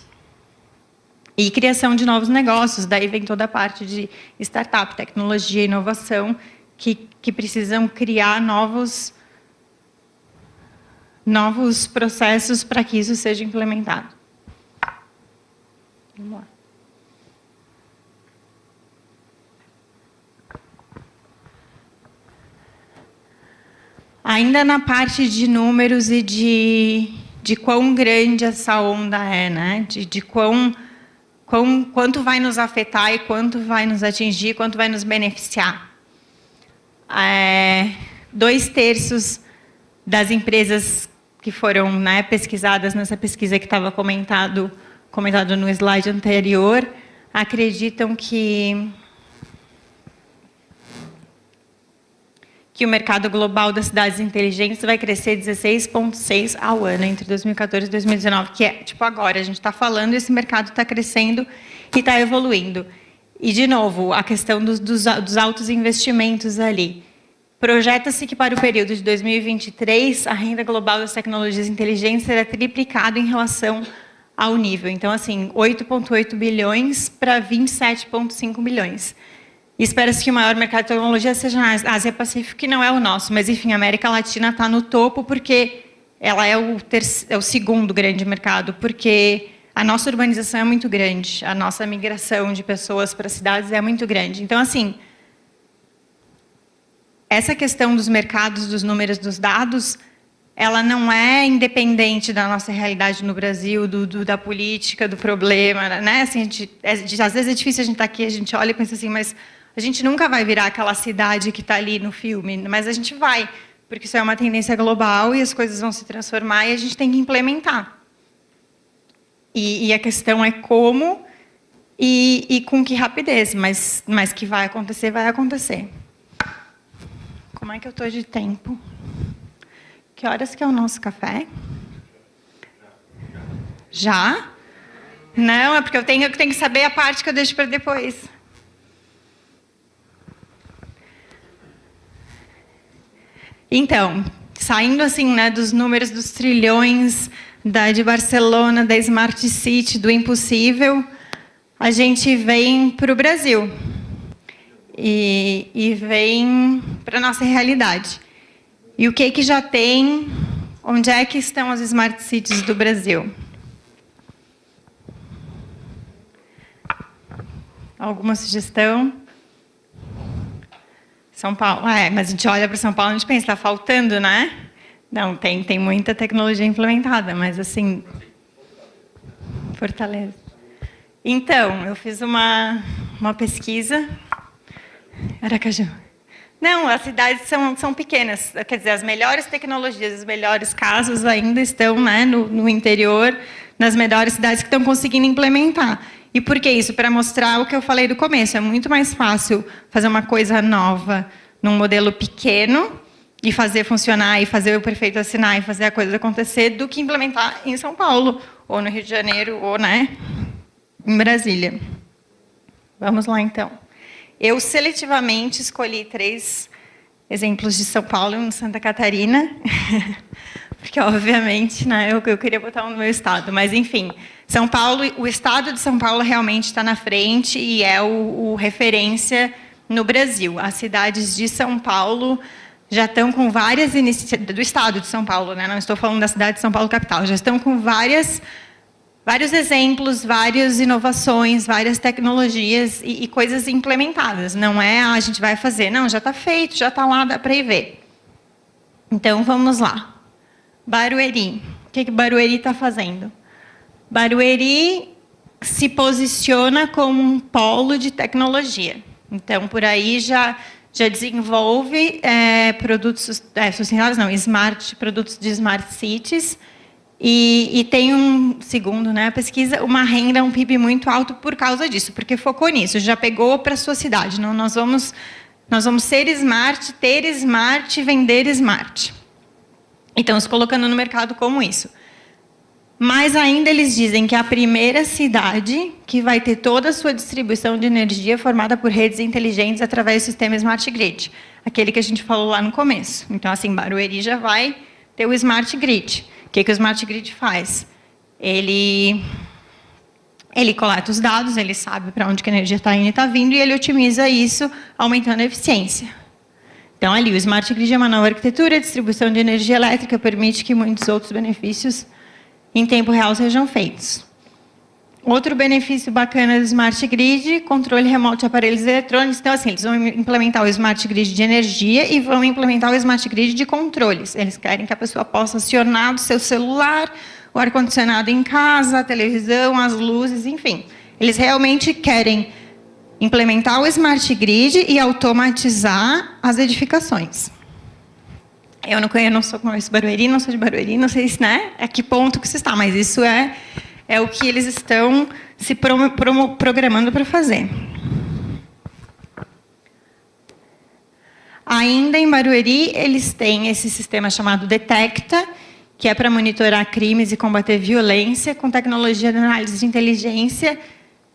E criação de novos negócios. Daí vem toda a parte de startup, tecnologia, inovação, que precisam criar novos processos para que isso seja implementado. Vamos lá. Ainda na parte de números e de quão grande essa onda é, né? De quanto vai nos afetar e quanto vai nos atingir, quanto vai nos beneficiar. 2/3 das empresas que foram, né, pesquisadas nessa pesquisa que estava comentado no slide anterior, acreditam que o mercado global das cidades inteligentes vai crescer 16,6% ao ano entre 2014 e 2019, que é tipo agora, a gente está falando, esse mercado está crescendo e está evoluindo. E, de novo, a questão dos altos investimentos ali. Projeta-se que para o período de 2023, a renda global das tecnologias inteligentes será triplicada em relação ao nível. Então, assim, 8,8 bilhões para 27,5 bilhões. E espera-se que o maior mercado de tecnologia seja na Ásia-Pacífico, que não é o nosso. Mas, enfim, a América Latina está no topo porque ela é o segundo grande mercado, porque a nossa urbanização é muito grande, a nossa migração de pessoas para cidades é muito grande. Então, assim, essa questão dos mercados, dos números, dos dados, ela não é independente da nossa realidade no Brasil, da política, do problema, né? Assim, às vezes é difícil a gente estar aqui, a gente olha e pensa assim, mas a gente nunca vai virar aquela cidade que está ali no filme, mas a gente vai, porque isso é uma tendência global e as coisas vão se transformar e a gente tem que implementar. E a questão é como e com que rapidez, mas que vai acontecer, vai acontecer. Como é que eu estou de tempo? Que horas que é o nosso café? Já? Não, é porque eu tenho que saber a parte que eu deixo para depois. Então, saindo assim, né, dos números dos trilhões de Barcelona, da Smart City, do impossível, a gente vem para o Brasil e vem para a nossa realidade. E o que já tem? Onde é que estão as Smart Cities do Brasil? Alguma sugestão? São Paulo. Mas a gente olha para São Paulo e a gente pensa, está faltando, né? Não, tem muita tecnologia implementada, mas assim... Fortaleza. Então, eu fiz uma pesquisa. Aracaju. Não, as cidades são pequenas. Quer dizer, as melhores tecnologias, os melhores casos ainda estão, né, no interior, nas melhores cidades que estão conseguindo implementar. E por que isso? Para mostrar o que eu falei do começo. É muito mais fácil fazer uma coisa nova num modelo pequeno e fazer funcionar, e fazer o prefeito assinar, e fazer a coisa acontecer, do que implementar em São Paulo, ou no Rio de Janeiro, ou, né, em Brasília. Vamos lá, então. Eu seletivamente escolhi 3 exemplos de São Paulo e um de Santa Catarina, porque, obviamente, né, eu queria botar um no meu estado, mas, enfim, São Paulo, o estado de São Paulo realmente está na frente e é o referência no Brasil. As cidades de São Paulo já estão com várias iniciativas, do estado de São Paulo, né, não estou falando da cidade de São Paulo capital, já estão com vários exemplos, várias inovações, várias tecnologias e coisas implementadas. Não é, a gente vai fazer. Não, já está feito, já está lá, dá para ir ver. Então, vamos lá. Barueri. O que Barueri está fazendo? Barueri se posiciona como um polo de tecnologia. Então, por aí já desenvolve produtos sustentáveis, não, produtos de Smart Cities, e tem segundo, né, a pesquisa, uma renda, um PIB muito alto por causa disso, porque focou nisso, já pegou para a sua cidade. Não, nós vamos ser smart, ter smart, vender smart. Então, se colocando no mercado como isso. Mas ainda eles dizem que é a primeira cidade que vai ter toda a sua distribuição de energia formada por redes inteligentes através do sistema Smart Grid, aquele que a gente falou lá no começo. Então, assim, Barueri já vai ter o Smart Grid. O que o Smart Grid faz? Ele coleta os dados, ele sabe para onde que a energia está indo e está vindo, e ele otimiza isso, aumentando a eficiência. Então, ali, o Smart Grid é uma nova arquitetura, a distribuição de energia elétrica permite que muitos outros benefícios em tempo real sejam feitos. Outro benefício bacana do Smart Grid, controle remoto de aparelhos eletrônicos. Então, assim, eles vão implementar o Smart Grid de energia e vão implementar o Smart Grid de controles. Eles querem que a pessoa possa acionar do seu celular, o ar-condicionado em casa, a televisão, as luzes, enfim. Eles realmente querem implementar o Smart Grid e automatizar as edificações. Eu não sou como esse Barueri, não sou de Barueri, não sei se, né, a que ponto que isso está, mas isso é o que eles estão se programando para fazer. Ainda em Barueri, eles têm esse sistema chamado Detecta, que é para monitorar crimes e combater violência com tecnologia de análise de inteligência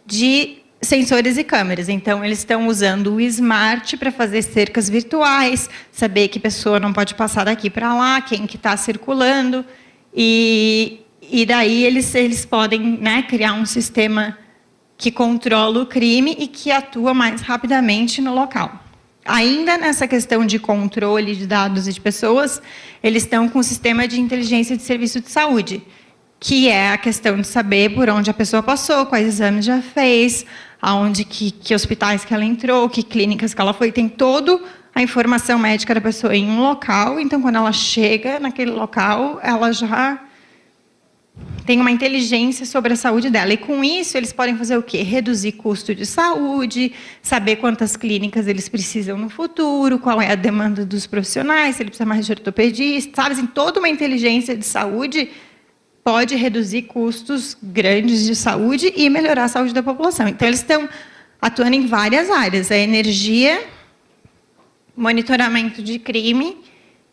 de sensores e câmeras. Então, eles estão usando o Smart para fazer cercas virtuais, saber que pessoa não pode passar daqui para lá, quem que está circulando, e daí eles podem, né, criar um sistema que controla o crime e que atua mais rapidamente no local. Ainda nessa questão de controle de dados e de pessoas, eles estão com o sistema de inteligência de serviço de saúde, que é a questão de saber por onde a pessoa passou, quais exames já fez, aonde que hospitais que ela entrou, que clínicas que ela foi, tem toda a informação médica da pessoa em um local, então quando ela chega naquele local, ela já tem uma inteligência sobre a saúde dela. E com isso, eles podem fazer o quê? Reduzir custo de saúde, saber quantas clínicas eles precisam no futuro, qual é a demanda dos profissionais, se ele precisa mais de ortopedista, sabe? Assim, toda uma inteligência de saúde pode reduzir custos grandes de saúde e melhorar a saúde da população. Então, eles estão atuando em várias áreas. A energia, monitoramento de crime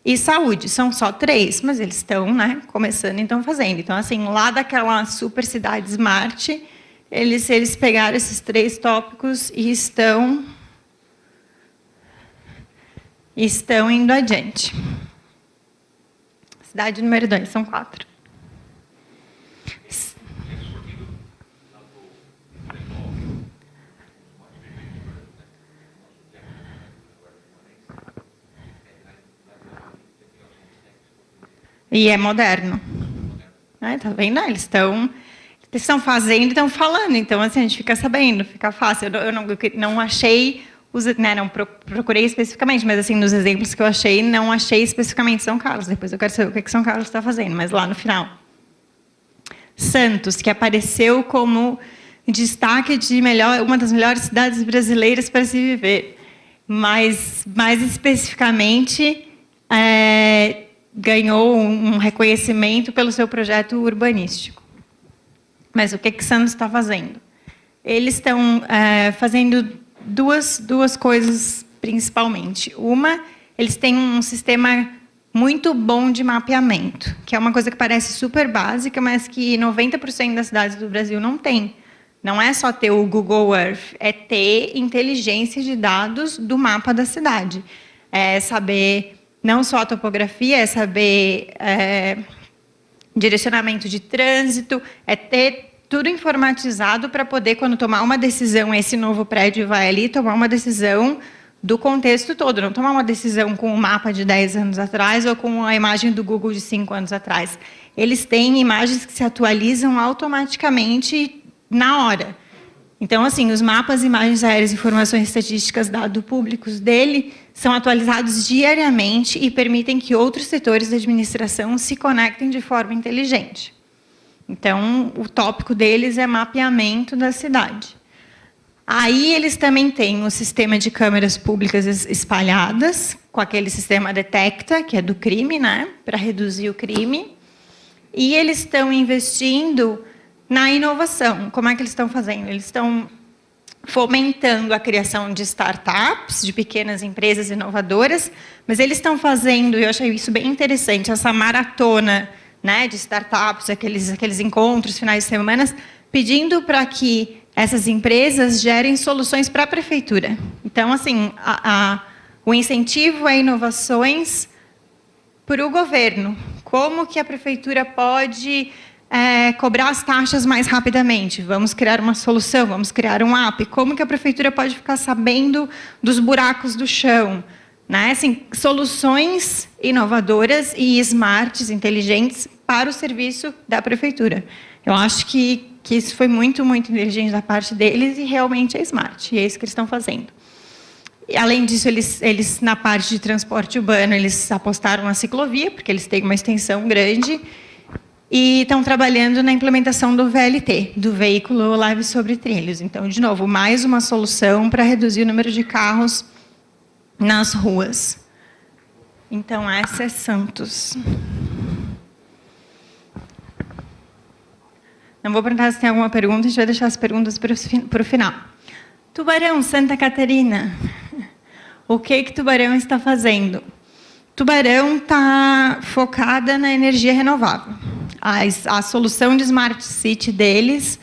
e saúde. São só 3, mas eles estão, né, começando e estão fazendo. Então, assim, lá daquela super cidade smart, eles pegaram esses 3 tópicos e estão indo adiante. Cidade número 2, são 4. E é moderno. Tá vendo? Eles estão fazendo e estão falando. Então, assim, a gente fica sabendo, fica fácil. Eu não achei, né, não procurei especificamente, mas assim, nos exemplos que eu achei, não achei especificamente São Carlos. Depois eu quero saber o que São Carlos está fazendo, mas lá no final. Santos, que apareceu como destaque de uma das melhores cidades brasileiras para se viver. Mas, mais especificamente, ganhou um reconhecimento pelo seu projeto urbanístico. Mas o que Santos está fazendo? Eles estão fazendo duas coisas, principalmente. Uma, eles têm um sistema muito bom de mapeamento, que é uma coisa que parece super básica, mas que 90% das cidades do Brasil não tem. Não é só ter o Google Earth, é ter inteligência de dados do mapa da cidade. É saber não só a topografia, é saber direcionamento de trânsito, é ter tudo informatizado para poder, quando tomar uma decisão, esse novo prédio vai ali, tomar uma decisão do contexto todo, não tomar uma decisão com o mapa de 10 anos atrás ou com a imagem do Google de 5 anos atrás. Eles têm imagens que se atualizam automaticamente na hora. Então, assim, os mapas, imagens aéreas, informações estatísticas, dados públicos dele são atualizados diariamente e permitem que outros setores da administração se conectem de forma inteligente. Então, o tópico deles é mapeamento da cidade. Aí, eles também têm o sistema de câmeras públicas espalhadas, com aquele sistema Detecta, que é do crime, né, para reduzir o crime. E eles estão investindo na inovação. Como é que eles estão fazendo? Eles estão fomentando a criação de startups, de pequenas empresas inovadoras, mas eles estão fazendo, eu achei isso bem interessante, essa maratona, né, de startups, aqueles encontros, finais de semana, pedindo para que essas empresas gerem soluções para a prefeitura. Então, assim, o incentivo a inovações para o governo. Como que a prefeitura pode cobrar as taxas mais rapidamente? Vamos criar uma solução, vamos criar um app. Como que a prefeitura pode ficar sabendo dos buracos do chão? Né? Assim, soluções inovadoras e smarts, inteligentes, para o serviço da prefeitura. Eu acho que isso foi muito, muito inteligente da parte deles e realmente é smart. E é isso que eles estão fazendo. E, além disso, eles, na parte de transporte urbano, eles apostaram na ciclovia, porque eles têm uma extensão grande, e estão trabalhando na implementação do VLT, do Veículo Leve sobre Trilhos. Então, de novo, mais uma solução para reduzir o número de carros nas ruas. Então, essa é Santos. Não vou perguntar se tem alguma pergunta, a gente vai deixar as perguntas para o final. Tubarão, Santa Catarina. O que Tubarão está fazendo? Tubarão está focada na energia renovável. A solução de Smart City deles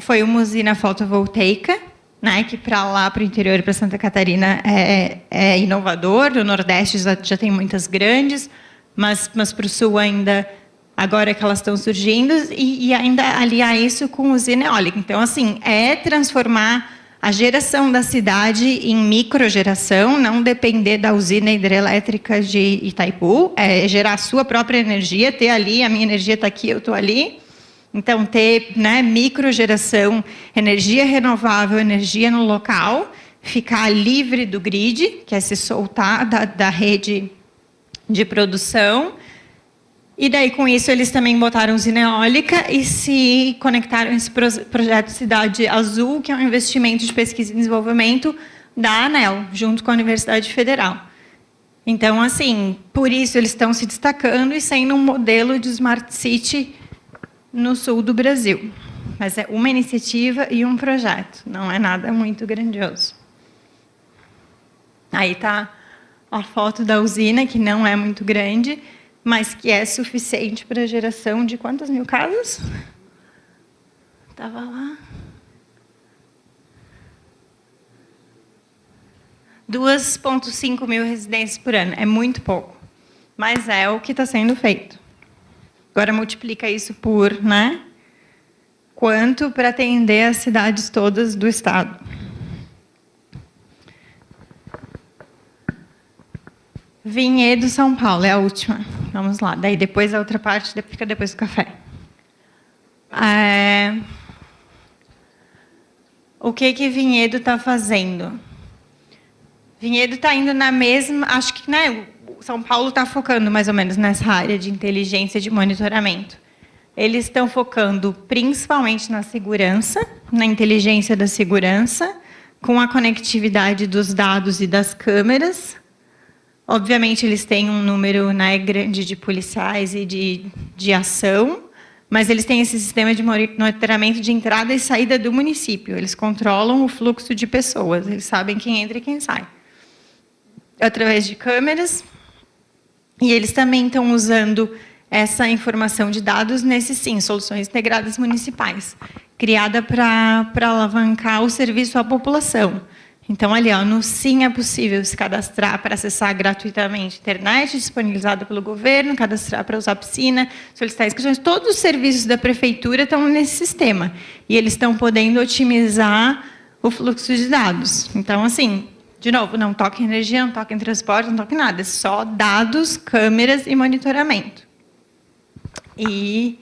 foi uma usina fotovoltaica, né, que para lá, para o interior e para Santa Catarina é inovador. No Nordeste já tem muitas grandes, mas para o Sul ainda, agora que elas estão surgindo, e ainda aliar isso com usina eólica. Então, assim, transformar a geração da cidade em microgeração, não depender da usina hidrelétrica de Itaipu, gerar a sua própria energia, ter ali, a minha energia está aqui, eu estou ali. Então, ter, né, microgeração, energia renovável, energia no local, ficar livre do grid, que é se soltar da rede de produção. E daí, com isso, eles também botaram usina eólica e se conectaram a esse projeto Cidade Azul, que é um investimento de pesquisa e desenvolvimento da ANEEL, junto com a Universidade Federal. Então, assim, por isso eles estão se destacando e sendo um modelo de Smart City no sul do Brasil. Mas é uma iniciativa e um projeto, não é nada muito grandioso. Aí está a foto da usina, que não é muito grande, mas que é suficiente para a geração de quantas mil casas? Estava lá. 2,5 mil residências por ano. É muito pouco, mas é o que está sendo feito. Agora multiplica isso por, né? Quanto para atender as cidades todas do estado. Vinhedo, São Paulo, é a última. Vamos lá. Daí depois a outra parte fica depois do café. O que Vinhedo está fazendo? Vinhedo está indo na mesma... Acho que, né, São Paulo está focando mais ou menos nessa área de inteligência de monitoramento. Eles estão focando principalmente na segurança, na inteligência da segurança, com a conectividade dos dados e das câmeras. Obviamente, eles têm um número, né, grande de policiais e de ação, mas eles têm esse sistema de monitoramento de entrada e saída do município. Eles controlam o fluxo de pessoas, eles sabem quem entra e quem sai. Através de câmeras. E eles também estão usando essa informação de dados nesses, sim, soluções integradas municipais, criada para alavancar o serviço à população. Então, ali, ó, no Sim é possível se cadastrar para acessar gratuitamente a internet, disponibilizada pelo governo, cadastrar para usar piscina, solicitar inscrições. Todos os serviços da prefeitura estão nesse sistema. E eles estão podendo otimizar o fluxo de dados. Então, assim, de novo, não toca em energia, não toca em transporte, não toca em nada. É só dados, câmeras e monitoramento. E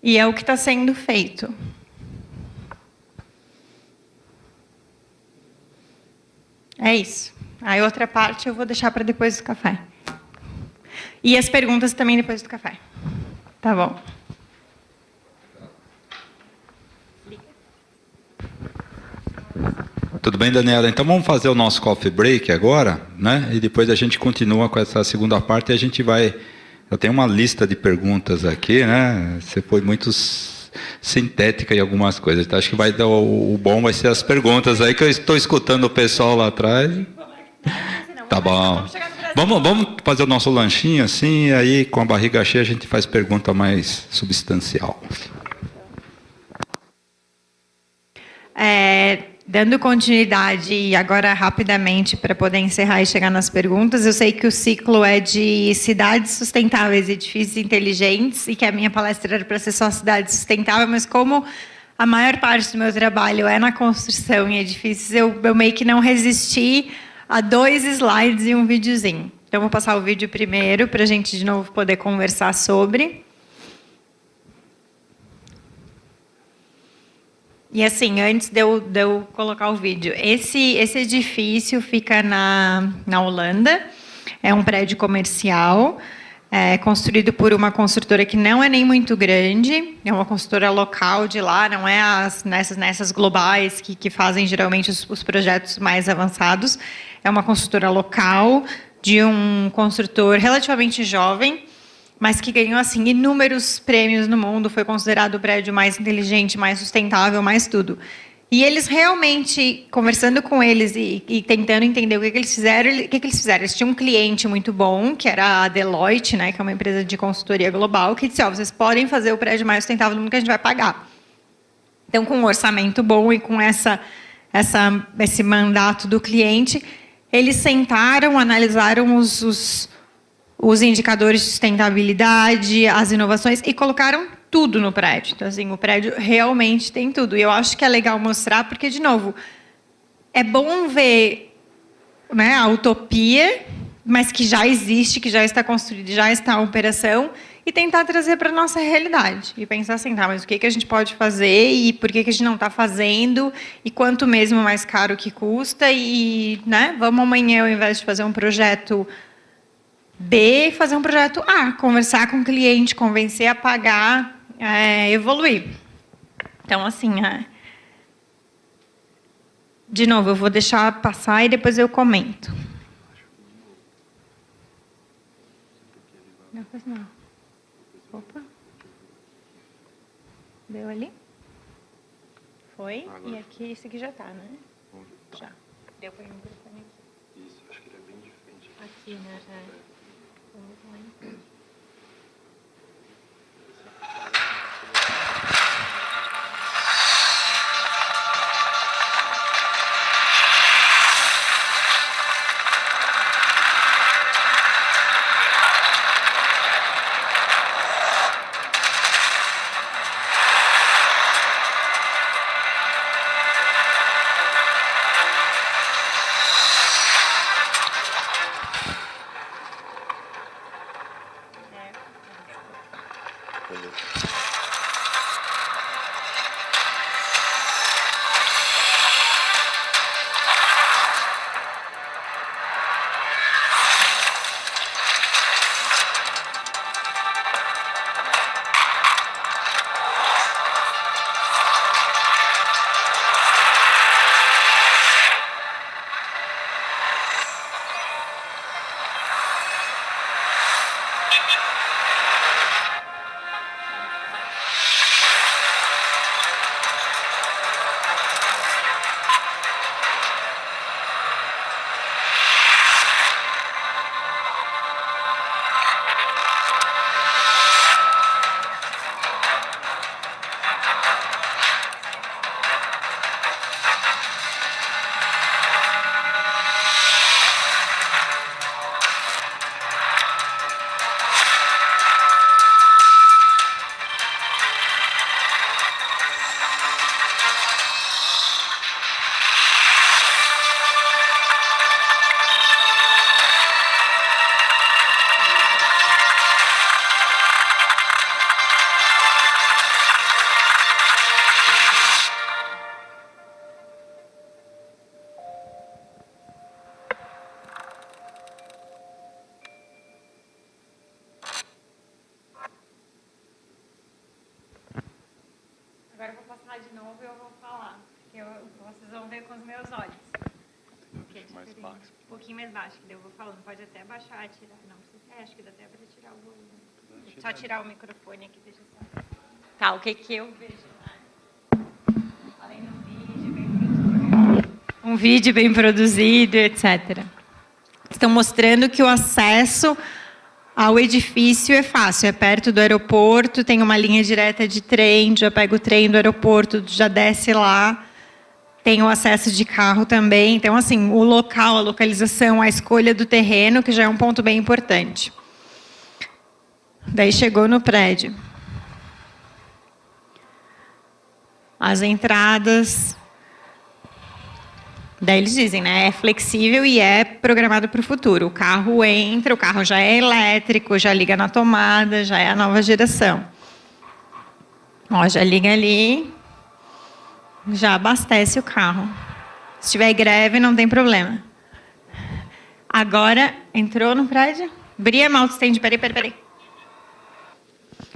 é o que está sendo feito. É isso. Aí outra parte eu vou deixar para depois do café. E as perguntas também depois do café. Tá bom. Tudo bem, Daniela? Então vamos fazer o nosso coffee break agora, né? E depois a gente continua com essa segunda parte e a gente vai... Eu tenho uma lista de perguntas aqui, né? Você foi muito sintética em algumas coisas. Então, acho que vai dar o bom vai ser as perguntas aí, que eu estou escutando o pessoal lá atrás. Tá bom. Vamos fazer o nosso lanchinho assim, e aí com a barriga cheia a gente faz pergunta mais substancial. Dando continuidade, e agora rapidamente, para poder encerrar e chegar nas perguntas, eu sei que o ciclo é de cidades sustentáveis, edifícios inteligentes, e que a minha palestra era para ser só cidade sustentável, mas como a maior parte do meu trabalho é na construção em edifícios, eu meio que não resisti a 2 slides e um videozinho. Então, vou passar o vídeo primeiro, para a gente, de novo, poder conversar sobre... E assim, antes de eu colocar o vídeo, esse edifício fica na Holanda, é um prédio comercial, construído por uma construtora que não é nem muito grande, é uma construtora local de lá, não é nessas globais que fazem geralmente os projetos mais avançados, é uma construtora local de um construtor relativamente jovem, mas que ganhou assim inúmeros prêmios no mundo, foi considerado o prédio mais inteligente, mais sustentável, mais tudo. E eles realmente, conversando com eles e tentando entender o que eles fizeram, eles tinham um cliente muito bom, que era a Deloitte, né, que é uma empresa de consultoria global, que disse, vocês podem fazer o prédio mais sustentável do mundo que a gente vai pagar. Então, com um orçamento bom e com esse mandato do cliente, eles sentaram, analisaram os indicadores de sustentabilidade, as inovações, e colocaram tudo no prédio. Então, assim, o prédio realmente tem tudo. E eu acho que é legal mostrar, porque, de novo, é bom ver, né, a utopia, mas que já existe, que já está construída, já está em operação, e tentar trazer para a nossa realidade. E pensar assim, tá, mas o que a gente pode fazer e por que a gente não está fazendo e quanto mesmo mais caro que custa e, né, vamos amanhã, ao invés de fazer um projeto B, fazer um projeto A, conversar com o cliente, convencer a pagar, evoluir. Então, assim, de novo, eu vou deixar passar e depois eu comento. Não, pois não. Opa. Deu ali? Foi? E aqui, esse aqui já está, né? Já. Deu para o microfone aqui. Isso, acho que ele é bem diferente. Aqui, né? Vamos lá, então. Agora eu vou passar de novo e eu vou falar. Vocês vão ver com os meus olhos. Que é mais diferente. baixo. Um pouquinho mais baixo, que daí eu vou falando. Pode até baixar, tirar. Não precisa. Acho que dá até para tirar o volume. Só tirar o microfone aqui, deixa só. Tá, o que eu vejo lá? Além do vídeo bem produzido. Um vídeo bem produzido, etc. Estão mostrando que o acesso ao edifício é fácil, é perto do aeroporto, tem uma linha direta de trem, já pega o trem do aeroporto, já desce lá, tem o acesso de carro também. Então, assim, o local, a localização, a escolha do terreno, que já é um ponto bem importante. Daí chegou no prédio. As entradas. Daí eles dizem, né? É flexível e é programado para o futuro. O carro entra, o carro já é elétrico, já liga na tomada, já é a nova geração. Ó, já liga ali, já abastece o carro. Se tiver greve, não tem problema. Agora, entrou no prédio? Bria Maltstand, peraí.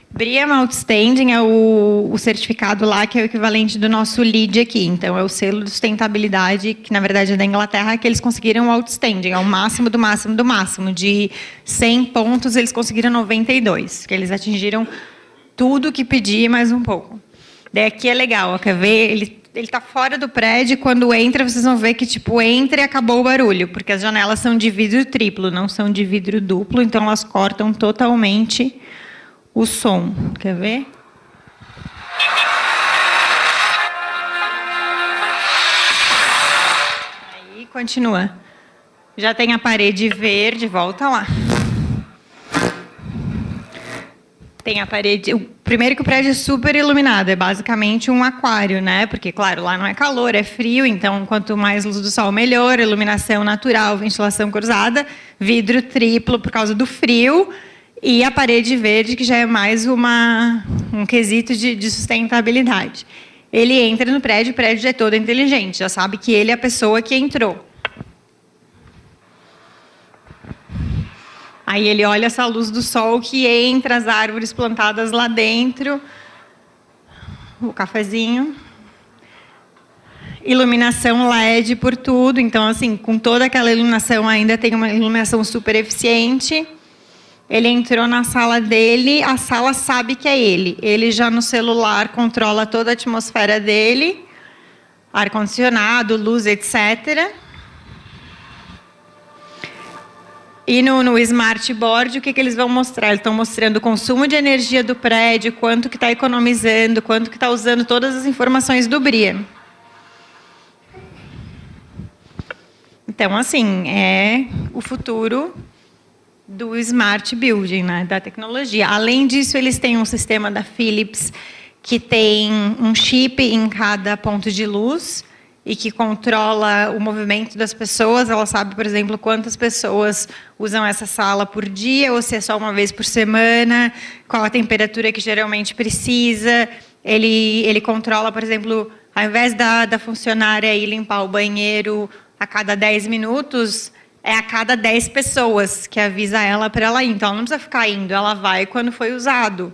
Bria Outstanding é o certificado lá que é o equivalente do nosso LEED aqui. Então, é o selo de sustentabilidade, que na verdade é da Inglaterra, que eles conseguiram o Outstanding. É o máximo do máximo do máximo. De 100 pontos, eles conseguiram 92. Que eles atingiram tudo que pedia mais um pouco. Daí aqui é legal, ó, quer ver? Ele está fora do prédio, quando entra, vocês vão ver que, tipo, entra e acabou o barulho. Porque as janelas são de vidro triplo, não são de vidro duplo. Então, elas cortam totalmente o som. Quer ver? Aí, continua. Já tem a parede verde, volta lá. Tem a parede... Primeiro que o prédio é super iluminado, é basicamente um aquário, né? Porque, claro, lá não é calor, é frio, então quanto mais luz do sol, melhor. Iluminação natural, ventilação cruzada, vidro triplo por causa do frio. e a parede verde, que já é mais um quesito de sustentabilidade. Ele entra no prédio, o prédio já é todo inteligente, já sabe que ele é a pessoa que entrou. Aí ele olha essa luz do sol que entra, as árvores plantadas lá dentro, o cafezinho, iluminação LED por tudo, então assim, com toda aquela iluminação ainda tem uma iluminação super eficiente. Ele entrou na sala dele, a sala sabe que é ele. Ele já no celular controla toda a atmosfera dele, ar-condicionado, luz, etc. E no Smart Board, o que eles vão mostrar? Eles estão mostrando o consumo de energia do prédio, quanto que está economizando, quanto que está usando todas as informações do BRIA. Então, assim, é o futuro do Smart Building, né, da tecnologia. Além disso, eles têm um sistema da Philips que tem um chip em cada ponto de luz e que controla o movimento das pessoas. Ela sabe, por exemplo, quantas pessoas usam essa sala por dia, ou se é só uma vez por semana, qual a temperatura que geralmente precisa. Ele controla, por exemplo, ao invés da funcionária ir limpar o banheiro a cada 10 minutos, é a cada 10 pessoas que avisa ela para ela ir. Então, ela não precisa ficar indo, ela vai quando foi usado.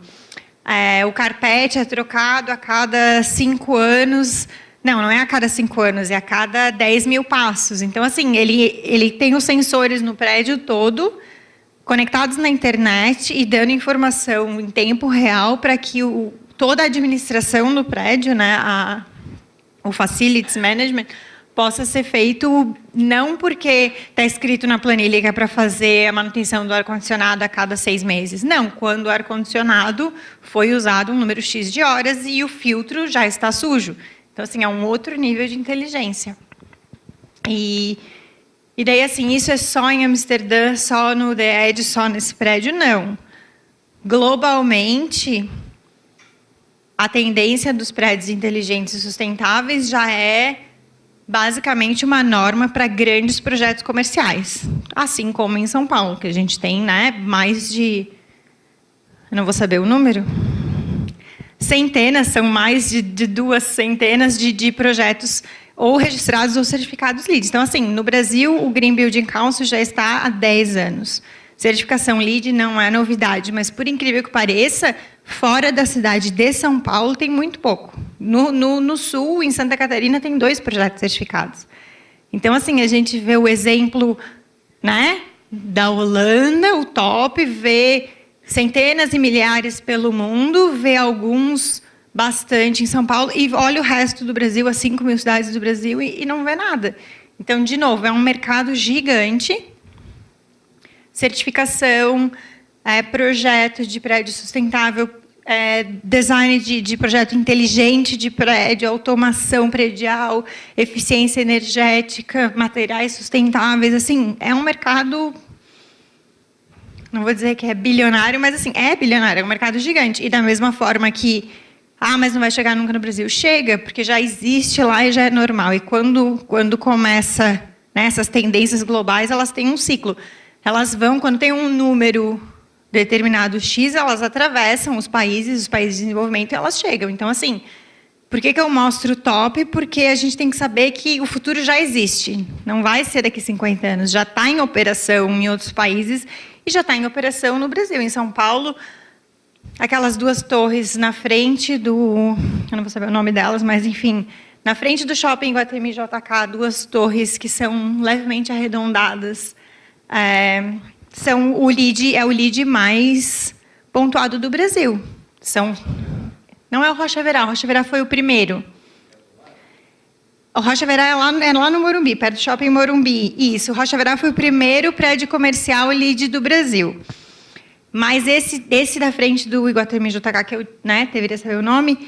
O carpete é trocado a cada 5 anos. Não é a cada 5 anos, é a cada 10 mil passos. Então, assim, ele tem os sensores no prédio todo, conectados na internet e dando informação em tempo real para que toda a administração do prédio, né, o Facilities Management, possa ser feito não porque está escrito na planilha que é para fazer a manutenção do ar-condicionado a cada 6 meses. Não, quando o ar-condicionado foi usado um número X de horas e o filtro já está sujo. Então, assim, é um outro nível de inteligência. E daí, assim, isso é só em Amsterdã, só no The Edge, só nesse prédio? Não. Globalmente, a tendência dos prédios inteligentes e sustentáveis já é basicamente uma norma para grandes projetos comerciais, assim como em São Paulo, que a gente tem, né, mais de, eu não vou saber o número, centenas, são mais de 2 centenas de projetos ou registrados ou certificados LEED. Então, assim, no Brasil, o Green Building Council já está há 10 anos. Certificação LEED não é novidade, mas, por incrível que pareça, fora da cidade de São Paulo tem muito pouco. No sul, em Santa Catarina, tem 2 projetos certificados. Então, assim, a gente vê o exemplo, né, da Holanda, o top, vê centenas e milhares pelo mundo, vê alguns bastante em São Paulo, e olha o resto do Brasil, as 5 mil cidades do Brasil, e não vê nada. Então, de novo, é um mercado gigante. Certificação, projeto de prédio sustentável, design de projeto inteligente de prédio, automação predial, eficiência energética, materiais sustentáveis. Assim, é um mercado, não vou dizer que é bilionário, mas assim, é bilionário, é um mercado gigante. E da mesma forma que, mas não vai chegar nunca no Brasil. Chega, porque já existe lá e já é normal. E quando começa, né, essas tendências globais, elas têm um ciclo. Elas vão, quando tem um número determinado X, elas atravessam os países de desenvolvimento, e elas chegam. Então, assim, por que eu mostro o top? Porque a gente tem que saber que o futuro já existe. Não vai ser daqui a 50 anos. Já está em operação em outros países e já está em operação no Brasil. Em São Paulo, aquelas 2 torres na frente do... Eu não vou saber o nome delas, mas, enfim, na frente do shopping Guatemi JK, 2 torres que são levemente arredondadas. São o LEED mais pontuado do Brasil. Não é o Rocha Verá foi o primeiro. O Rocha Verá é lá no Morumbi, perto do shopping Morumbi. Isso, o Rocha Verá foi o primeiro prédio comercial LEED do Brasil. Mas esse da frente do Iguatemi JK, que eu, né, deveria saber o nome,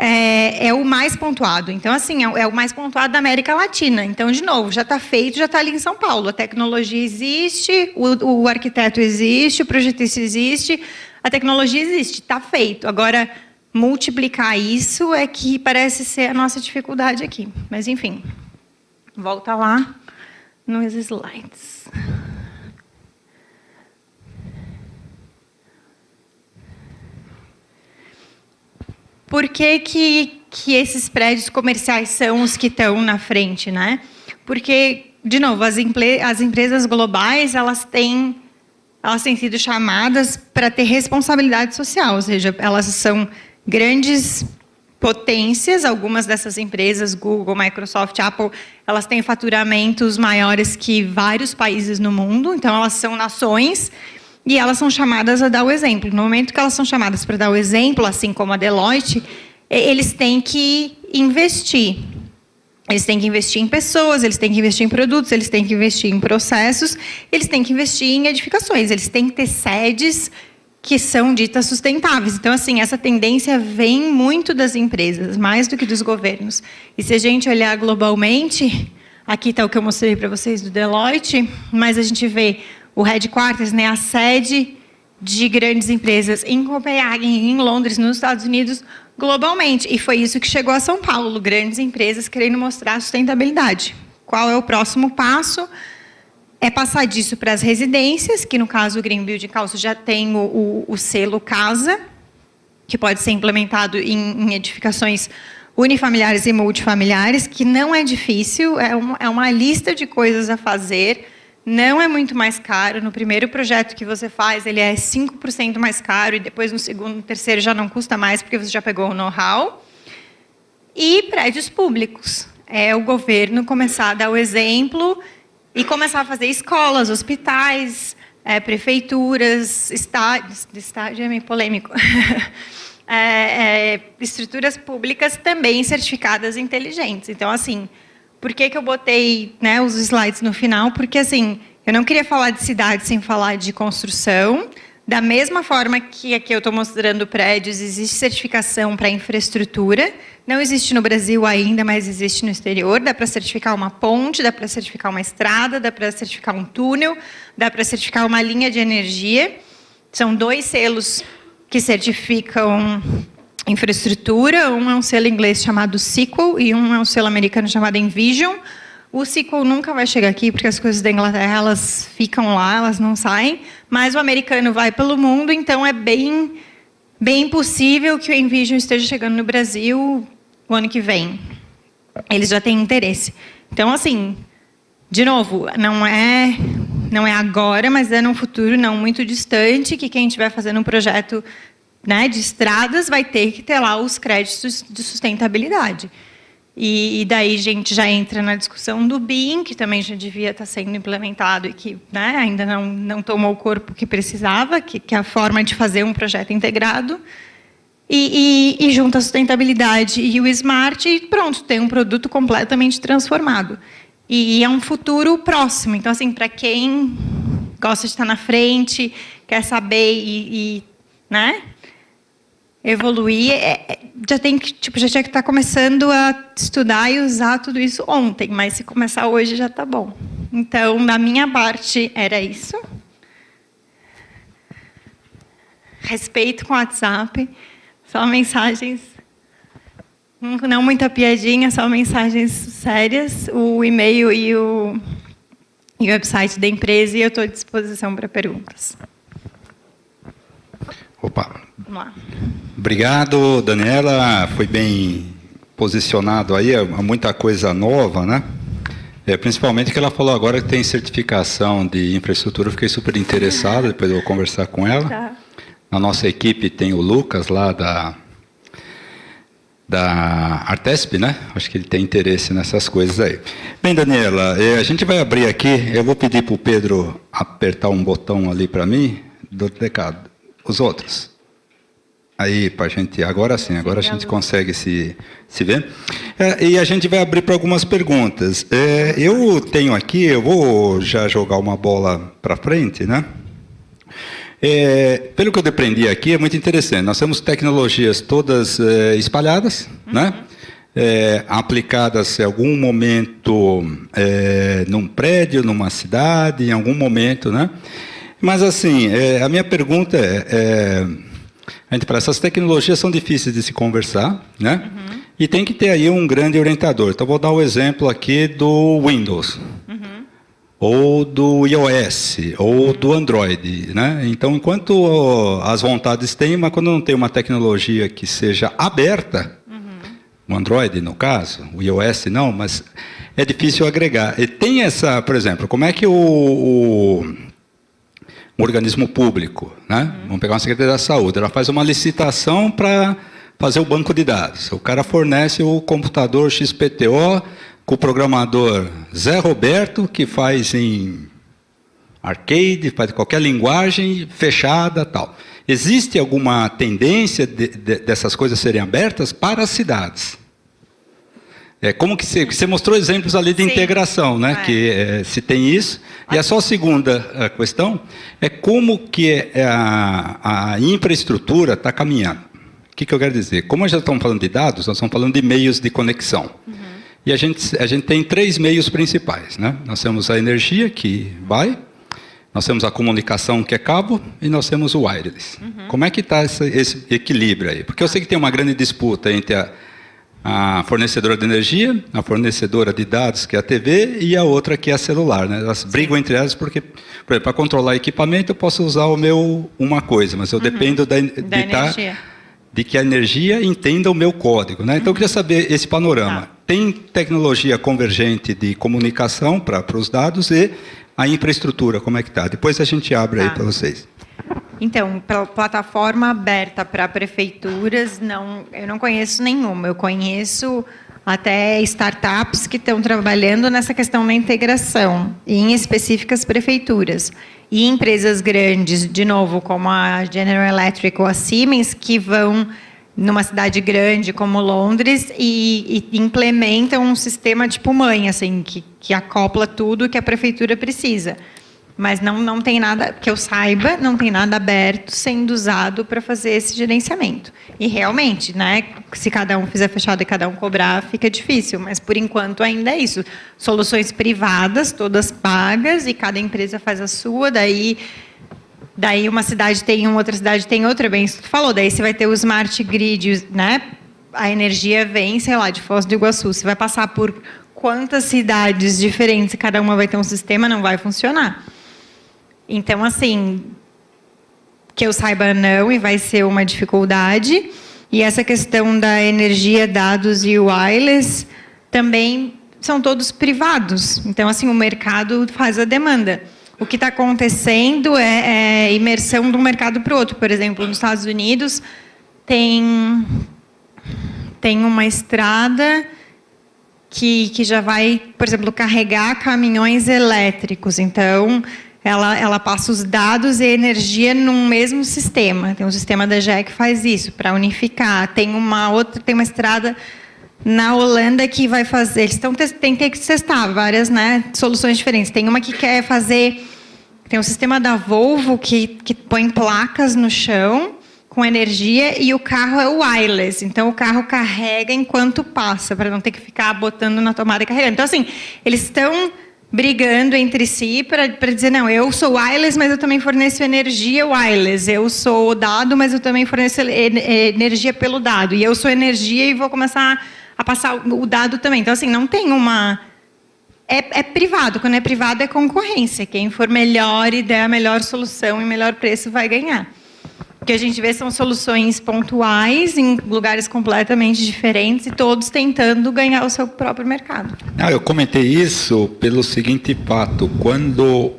é o mais pontuado. Então, assim, é o mais pontuado da América Latina. Então, de novo, já está feito, já está ali em São Paulo. A tecnologia existe, o arquiteto existe, o projetista existe, a tecnologia existe, está feito. Agora, multiplicar isso é que parece ser a nossa dificuldade aqui. Mas, enfim, volta lá nos slides. por que esses prédios comerciais são os que estão na frente, né? Porque, de novo, as empresas globais, elas têm sido chamadas para ter responsabilidade social, ou seja, elas são grandes potências. Algumas dessas empresas, Google, Microsoft, Apple, elas têm faturamentos maiores que vários países no mundo, então elas são nações e elas são chamadas a dar o exemplo. No momento que elas são chamadas para dar o exemplo, assim como a Deloitte, eles têm que investir. Eles têm que investir em pessoas, eles têm que investir em produtos, eles têm que investir em processos, eles têm que investir em edificações, eles têm que ter sedes que são ditas sustentáveis. Então, assim, essa tendência vem muito das empresas, mais do que dos governos. E se a gente olhar globalmente, aqui está o que eu mostrei para vocês do Deloitte, mas a gente vê o headquarters, né, a sede de grandes empresas em Copenhague, em Londres, nos Estados Unidos, globalmente. E foi isso que chegou a São Paulo, grandes empresas querendo mostrar sustentabilidade. Qual é o próximo passo? É passar disso para as residências, que no caso o Green Building Council já tem o selo Casa, que pode ser implementado em edificações unifamiliares e multifamiliares, que não é difícil, é uma lista de coisas a fazer, não é muito mais caro. No primeiro projeto que você faz, ele é 5% mais caro, e depois no segundo, no terceiro já não custa mais, porque você já pegou o know-how. E prédios públicos. É o governo começar a dar o exemplo e começar a fazer escolas, hospitais, prefeituras, estádio é meio polêmico, estruturas públicas também certificadas inteligentes. Então, assim, por que eu botei, né, os slides no final? Porque, assim, eu não queria falar de cidade sem falar de construção. Da mesma forma que aqui eu estou mostrando prédios, existe certificação para infraestrutura. Não existe no Brasil ainda, mas existe no exterior. Dá para certificar uma ponte, dá para certificar uma estrada, dá para certificar um túnel, dá para certificar uma linha de energia. São 2 selos que certificam infraestrutura. Um é um selo inglês chamado Sequel e um é um selo americano chamado Envision. O Sequel nunca vai chegar aqui, porque as coisas da Inglaterra, elas ficam lá, elas não saem. Mas o americano vai pelo mundo, então é bem possível que o Envision esteja chegando no Brasil o ano que vem. Eles já têm interesse. Então, assim, de novo, não é agora, mas é num futuro não muito distante, que quem estiver fazendo um projeto, né, de estradas vai ter que ter lá os créditos de sustentabilidade. E daí a gente já entra na discussão do BIM, que também já devia estar sendo implementado e que, né, ainda não tomou o corpo que precisava, que é a forma de fazer um projeto integrado. E junta a sustentabilidade e o Smart e pronto, tem um produto completamente transformado. E é um futuro próximo. Então, assim, para quem gosta de estar na frente, quer saber né, evoluir, já tinha que estar começando a estudar e usar tudo isso ontem, mas se começar hoje já está bom. Então, da minha parte, era isso. Respeito com o WhatsApp, só mensagens, não muita piadinha, só mensagens sérias, o e-mail e o website da empresa, e eu estou à disposição para perguntas. Opa. Vamos lá. Obrigado, Daniela. Foi bem posicionado aí, muita coisa nova, né? Principalmente que ela falou agora que tem certificação de infraestrutura. Eu fiquei super interessado, depois eu vou conversar com ela. Tá. Na nossa equipe tem o Lucas, lá da Artesp, né? Acho que ele tem interesse nessas coisas aí. Bem, Daniela, a gente vai abrir aqui. Eu vou pedir para o Pedro apertar um botão ali para mim, do recado. Os outros. Aí, para a gente, agora sim, agora a gente consegue se ver. E a gente vai abrir para algumas perguntas. Eu tenho aqui, eu vou já jogar uma bola para frente, né? Pelo que eu aprendi aqui, é muito interessante. Nós temos tecnologias todas espalhadas, né? Aplicadas em algum momento num prédio, numa cidade, em algum momento, né? Mas, assim, a minha pergunta essas tecnologias são difíceis de se conversar, né? Uhum. E tem que ter aí um grande orientador. Então, vou dar o exemplo aqui do Windows. Uhum. ou do iOS, ou do Android, né? Então, enquanto as vontades têm, mas quando não tem uma tecnologia que seja aberta, o Android, no caso, o iOS não, mas é difícil agregar. E tem essa, por exemplo, como é que um organismo público, né? Vamos pegar uma Secretaria da Saúde, ela faz uma licitação para fazer o banco de dados. O cara fornece o computador XPTO com o programador Zé Roberto, que faz em arcade, faz qualquer linguagem fechada, tal. Existe alguma tendência dessas coisas serem abertas para as cidades? Como que você mostrou exemplos ali de integração, né? Que se tem isso. E a só segunda questão é como que a infraestrutura está caminhando. O que eu quero dizer? Como nós já estamos falando de dados, nós estamos falando de meios de conexão. E a gente tem 3 meios principais, né? Nós temos a energia, que vai, nós temos a comunicação, que é cabo, e nós temos o wireless. Como é que está esse equilíbrio aí? Porque eu sei que tem uma grande disputa entre a fornecedora de energia, a fornecedora de dados, que é a TV, e a outra, que é a celular, né? Elas brigam entre elas porque, por exemplo, para controlar equipamento, eu posso usar uma coisa, mas eu dependo da energia. De que a energia entenda o meu código, né? Então, eu queria saber esse panorama. Tem tecnologia convergente de comunicação para os dados e a infraestrutura, como é que está? Depois a gente abre aí para vocês. Então, plataforma aberta para prefeituras, eu não conheço nenhuma. Eu conheço até startups que estão trabalhando nessa questão da integração, e em específicas prefeituras. E empresas grandes, de novo, como a General Electric ou a Siemens, que vão numa cidade grande como Londres e implementam um sistema tipo mãe, assim, que acopla tudo que a prefeitura precisa. Mas não tem nada, que eu saiba, não tem nada aberto sendo usado para fazer esse gerenciamento. E realmente, né, se cada um fizer fechado e cada um cobrar, fica difícil. Mas, por enquanto, ainda é isso. Soluções privadas, todas pagas, e cada empresa faz a sua. Daí uma cidade tem uma, outra cidade tem outra, bem isso que tu falou. Daí você vai ter o smart grid, né? A energia vem, sei lá, de Foz do Iguaçu. Você vai passar por quantas cidades diferentes, cada uma vai ter um sistema, não vai funcionar. Então, assim, que eu saiba, não, e vai ser uma dificuldade. E essa questão da energia, dados e wireless também são todos privados. Então, assim, o mercado faz a demanda. O que está acontecendo é imersão de um mercado para o outro. Por exemplo, nos Estados Unidos tem uma estrada que já vai, por exemplo, carregar caminhões elétricos. Então, ela passa os dados e a energia num mesmo sistema. Tem um sistema da GE que faz isso, para unificar. Tem uma estrada na Holanda que vai fazer... Eles têm que testar várias, né, soluções diferentes. Tem uma que quer fazer... Tem um sistema da Volvo que põe placas no chão com energia e o carro é wireless. Então, o carro carrega enquanto passa, para não ter que ficar botando na tomada e carregando. Então, assim, eles estão brigando entre si para dizer, não, eu sou wireless, mas eu também forneço energia wireless. Eu sou dado, mas eu também forneço energia pelo dado. E eu sou energia e vou começar a passar o dado também. Então, assim, não tem uma... É privado. Quando é privado, é concorrência. Quem for melhor e der a melhor solução e melhor preço vai ganhar. O que a gente vê são soluções pontuais em lugares completamente diferentes e todos tentando ganhar o seu próprio mercado. Eu comentei isso pelo seguinte fato. Quando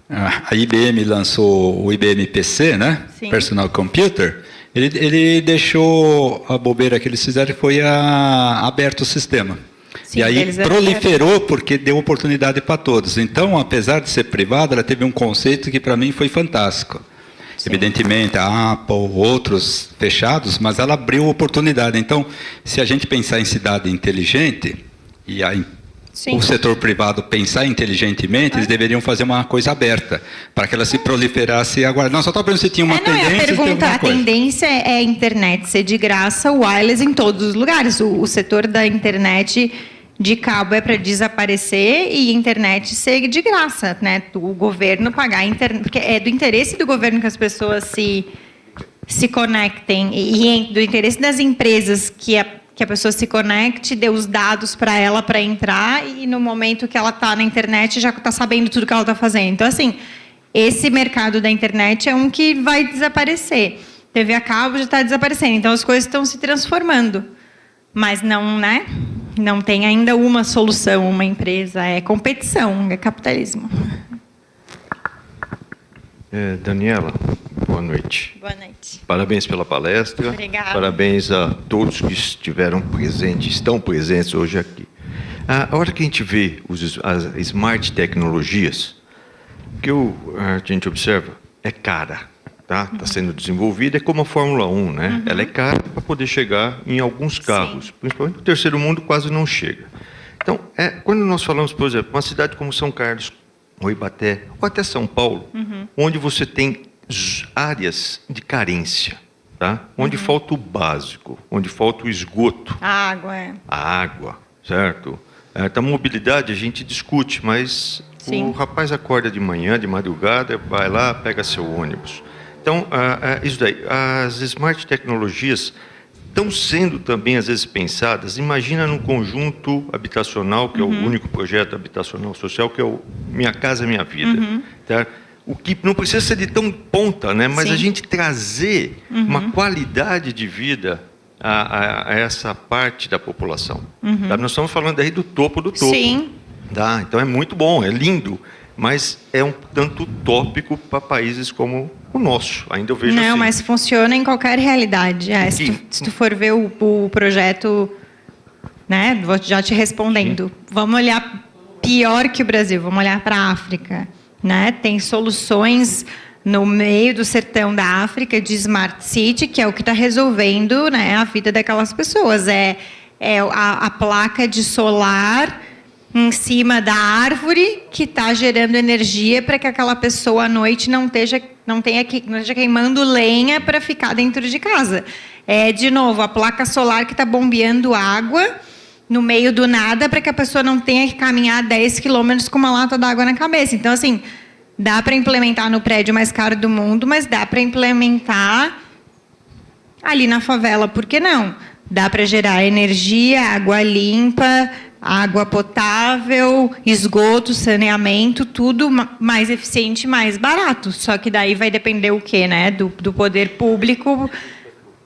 a IBM lançou o IBM PC, né? Sim. Personal Computer, ele deixou a bobeira que eles fizeram, foi aberto o sistema. Sim, e aí proliferou porque deu oportunidade para todos. Então, apesar de ser privada, ela teve um conceito que para mim foi fantástico. Sim. Evidentemente, a Apple, outros fechados, mas ela abriu oportunidade. Então, se a gente pensar em cidade inteligente, e o setor privado pensar inteligentemente, eles deveriam fazer uma coisa aberta, para que ela se proliferasse e agora. Não, só estava perguntando se tinha uma tendência. A tendência é a internet ser de graça, o wireless em todos os lugares. O setor da internet de cabo é para desaparecer e a internet ser de graça, né? O governo pagar a internet, porque é do interesse do governo que as pessoas se conectem e do interesse das empresas que que a pessoa se conecte, dê os dados para ela para entrar e no momento que ela está na internet já está sabendo tudo que ela está fazendo. Então, assim, esse mercado da internet é um que vai desaparecer. TV a cabo já está desaparecendo. Então, as coisas estão se transformando. Mas não, né? Não tem ainda uma solução, uma empresa. É competição, é capitalismo. Daniela, boa noite. Boa noite. Parabéns pela palestra. Obrigada. Parabéns a todos que estiveram presentes, estão presentes hoje aqui. A hora que a gente vê as smart tecnologias, o que a gente observa é cara, tá? Está sendo desenvolvida, é como a Fórmula 1, né? Ela é cara para poder chegar em alguns carros. Sim. Principalmente no terceiro mundo quase não chega. Então, quando nós falamos, por exemplo, uma cidade como São Carlos, ou Ibaté, ou até São Paulo, onde você tem áreas de carência, tá? Onde falta o básico, onde falta o esgoto. A água, é. A água, certo? A mobilidade a gente discute, mas Sim. o rapaz acorda de manhã, de madrugada, vai lá, pega seu ônibus. Então, isso daí, as smart tecnologias estão sendo também, às vezes, pensadas. Imagina num conjunto habitacional, que é o único projeto habitacional social, que é o Minha Casa Minha Vida. Tá? O que não precisa ser de tão ponta, né? Mas Sim. a gente trazer uma qualidade de vida a essa parte da população. Tá? Nós estamos falando aí do topo do topo. Sim. Tá? Então é muito bom, é lindo, mas é um tanto utópico para países como o nosso. Ainda eu vejo Não, assim. mas funciona em qualquer realidade. Se tu for ver o projeto, né, vou já te respondendo. Sim. Vamos olhar pior que o Brasil, vamos olhar para a África. Né? Tem soluções no meio do sertão da África de Smart City, que é o que está resolvendo, né, a vida daquelas pessoas. A placa de solar em cima da árvore que está gerando energia para que aquela pessoa à noite não esteja queimando lenha para ficar dentro de casa. De novo, a placa solar que está bombeando água no meio do nada para que a pessoa não tenha que caminhar 10 quilômetros com uma lata d'água na cabeça. Então, assim, dá para implementar no prédio mais caro do mundo, mas dá para implementar ali na favela, por que não? Dá para gerar energia, água limpa, água potável, esgoto, saneamento, tudo mais eficiente, mais barato. Só que daí vai depender o quê, né? Do poder público,